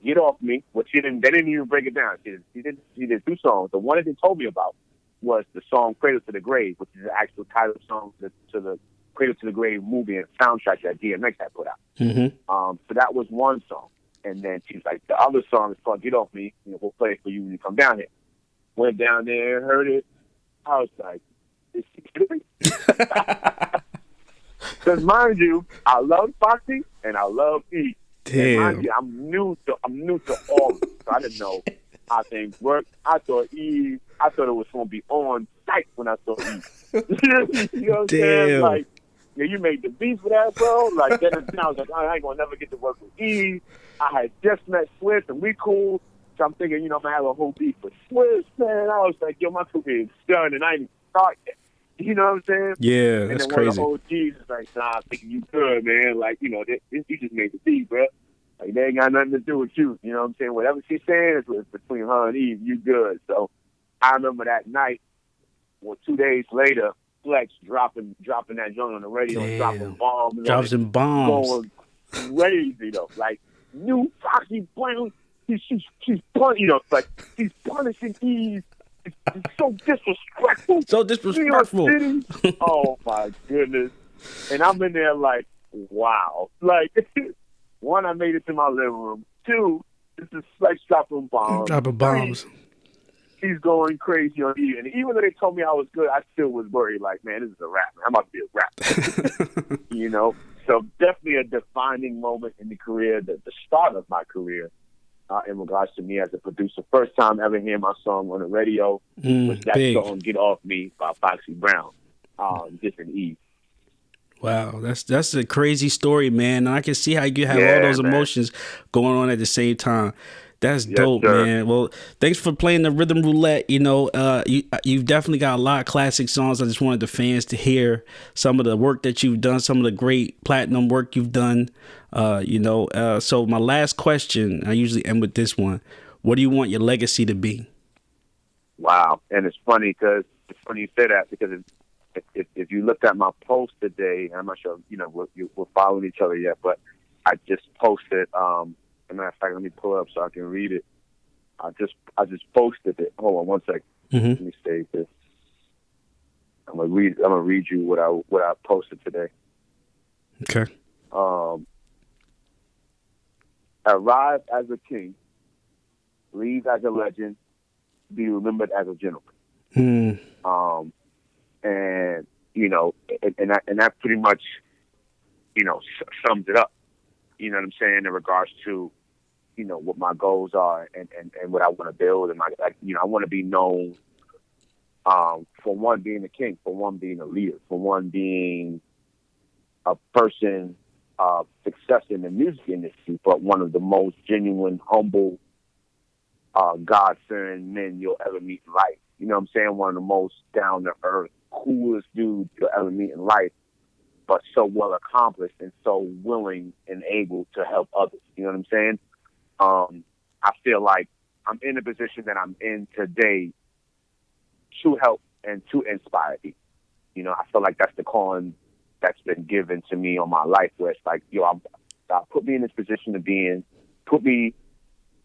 Get Off Me," which they didn't even break it down. She did 2 songs. The one that they told me about was the song Cradle to the Grave, which is the actual title song to the Cradle to the Grave movie and soundtrack that DMX had put out. Mm-hmm. So that was one song. And then she's like, the other song is called Get Off Me. We'll play it for you when you come down here. Went down there, heard it. I was like, is she kidding me? Because mind you, I love Foxy and I love E. Damn. And mind you, I'm new to all of them, so I didn't know how things work. I thought it was going to be on site when I saw E. You know what I'm saying? Like, yeah, you made the beats for that, bro. Like, then I was like, I ain't going to never get to work with E. I had just met Swift and we cool. So I'm thinking, I'm going to have a whole beef with Swift, man. I was like, yo, my career is done and I ain't even started yet. You know what I'm saying? Yeah, and that's then crazy. One of the OGs is like, "Nah, I'm thinking you good, man. Like, you just made the beat, bro. Like, they ain't got nothing to do with you. You know what I'm saying? Whatever she's saying is between her and Eve. You good." So I remember that night. Well, 2 days later, Flex dropping that joint on the radio and dropping bombs. Drops some bombs. Going crazy though. Like, new Foxy Brown. She's like she's punishing Eve. It's so disrespectful. So disrespectful. Oh my goodness. And I'm in there like, wow. Like, 1, I made it to my living room. 2, this is Flex dropping bombs. 3, he's going crazy on E. And even though they told me I was good, I still was worried, like, man, this is a rap. I'm about to be a rapper. So definitely a defining moment in the career, the start of my career. In regards to me as a producer, first time ever hearing my song on the radio was that song "Get Off Me" by Foxy Brown, just an E. Wow, that's a crazy story, man. And I can see how you have all those emotions going on at the same time. That's dope, man. Well, thanks for playing the rhythm roulette. You've definitely got a lot of classic songs. I just wanted the fans to hear some of the work that you've done, some of the great platinum work you've done. So my last question, I usually end with this one. What do you want your legacy to be? Wow. And it's funny you say that because if you looked at my post today, I'm not sure, we're following each other yet, but I just posted, as a matter of fact, let me pull it up so I can read it. I just posted it. Hold on one second. Mm-hmm. Let me save this. I'm gonna read you what I posted today. Okay. arrive as a king, leave as a legend, be remembered as a gentleman. And you know, and that pretty much, you know, sums it up. You know what I'm saying, in regards to, you know, what my goals are and what I want to build, and you know, I want to be known for one being a king, for one being a leader, for one being a person of success in the music industry, but one of the most genuine, humble, God-fearing men you'll ever meet in life. You know what I'm saying? One of the most down-to-earth, coolest dudes you'll ever meet in life, but so well accomplished and so willing and able to help others. You know what I'm saying? I feel like I'm in the position that I'm in today to help and to inspire people. You know, I feel like that's the calling that's been given to me on my life, where it's like, yo, put me in this position put me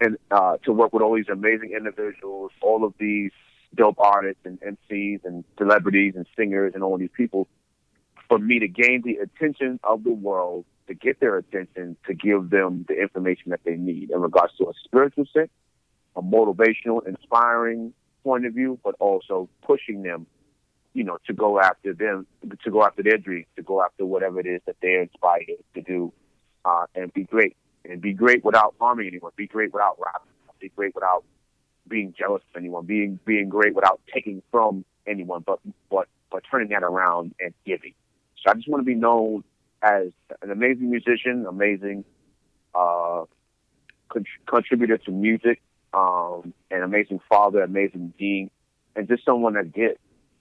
in, to work with all these amazing individuals, all of these dope artists and MCs and celebrities and singers and all these people, for me to gain the attention of the world, to get their attention, to give them the information that they need in regards to a spiritual sense, a motivational, inspiring point of view, but also pushing them, you know, to go after their dreams, to go after whatever it is that they're inspired to do, and be great. And be great without harming anyone. Be great without robbing. Be great without being jealous of anyone. Being great without taking from anyone, but turning that around and giving. So I just want to be known as an amazing musician, amazing contributor to music, an amazing father, amazing being, and just someone that gives.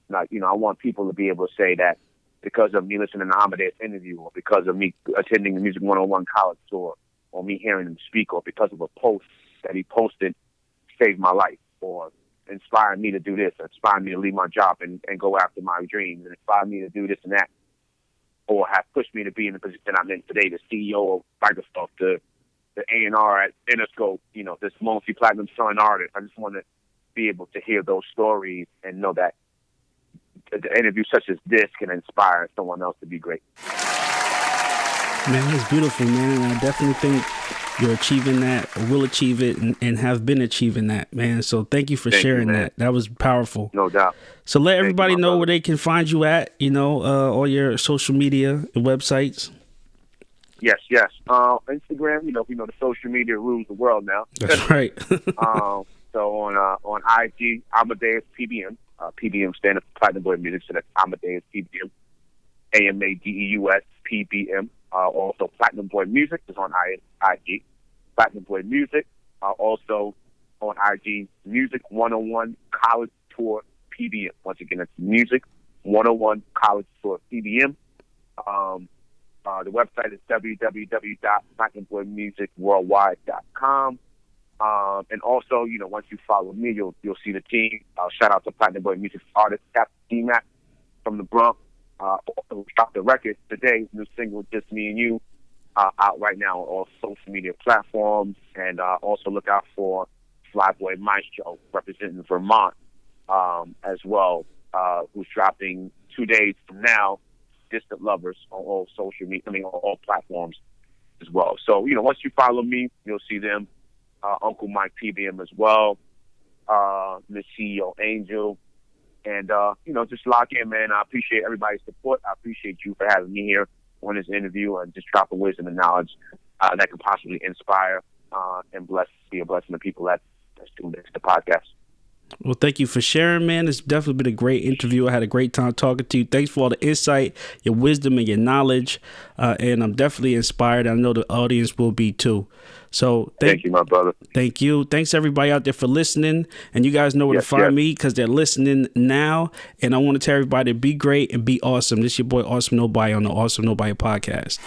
Like, you know, I want people to be able to say that because of me listening to Amadeus interview, or because of me attending the Music 101 college tour, or me hearing him speak, or because of a post that he posted saved my life, or inspired me to do this, or inspired me to leave my job and go after my dreams, and inspired me to do this and that, or have pushed me to be in the position I'm in today, the CEO of Microsoft, the A&R at Interscope, you know, this multi-platinum selling artist. I just want to be able to hear those stories and know that the interview such as this can inspire someone else to be great. Man, it's beautiful, man. And I definitely think you're achieving that, or will achieve it, and have been achieving that, man. So thank you for sharing that. That was powerful. No doubt. So let everybody know where they can find you at, you know, all your social media and websites. Yes. Instagram, you know, the social media rules the world now. That's right. So on IG, Amadeus PBM. PBM standing for Platinum Boy Music, so that's Amadeus PBM. AMADEUS PBM. Also, Platinum Boy Music is on IG. Platinum Boy Music. Also on IG, Music 101 College Tour PBM. Once again, that's Music 101 College Tour PBM. The website is www.platinumboymusicworldwide.com. And also, you know, once you follow me, you'll see the team. Shout out to Platinum Boy Music artist Captain D-Mac from the Bronx. We dropped the record today, new single, Just Me and You, out right now on all social media platforms. And also look out for Flyboy Maestro, representing Vermont, as well, who's dropping 2 days from now, Distant Lovers, on all social media, on all platforms as well. So, you know, once you follow me, you'll see them. Uncle Mike PBM as well, Miss CEO Angel, and you know, just lock in, man. I appreciate everybody's support. I appreciate you for having me here on this interview and just dropping wisdom and knowledge that can possibly inspire and be a blessing to people that's tuned into the podcast. Well, thank you for sharing, man. It's definitely been a great interview. I had a great time talking to you. Thanks for all the insight, your wisdom, and your knowledge. And I'm definitely inspired. I know the audience will be too. So thank you, my brother. Thank you. Thanks everybody out there for listening. And you guys know where to find me because they're listening now. And I want to tell everybody to be great and be awesome. This is your boy Awesome Nobody on the Awesome Nobody podcast.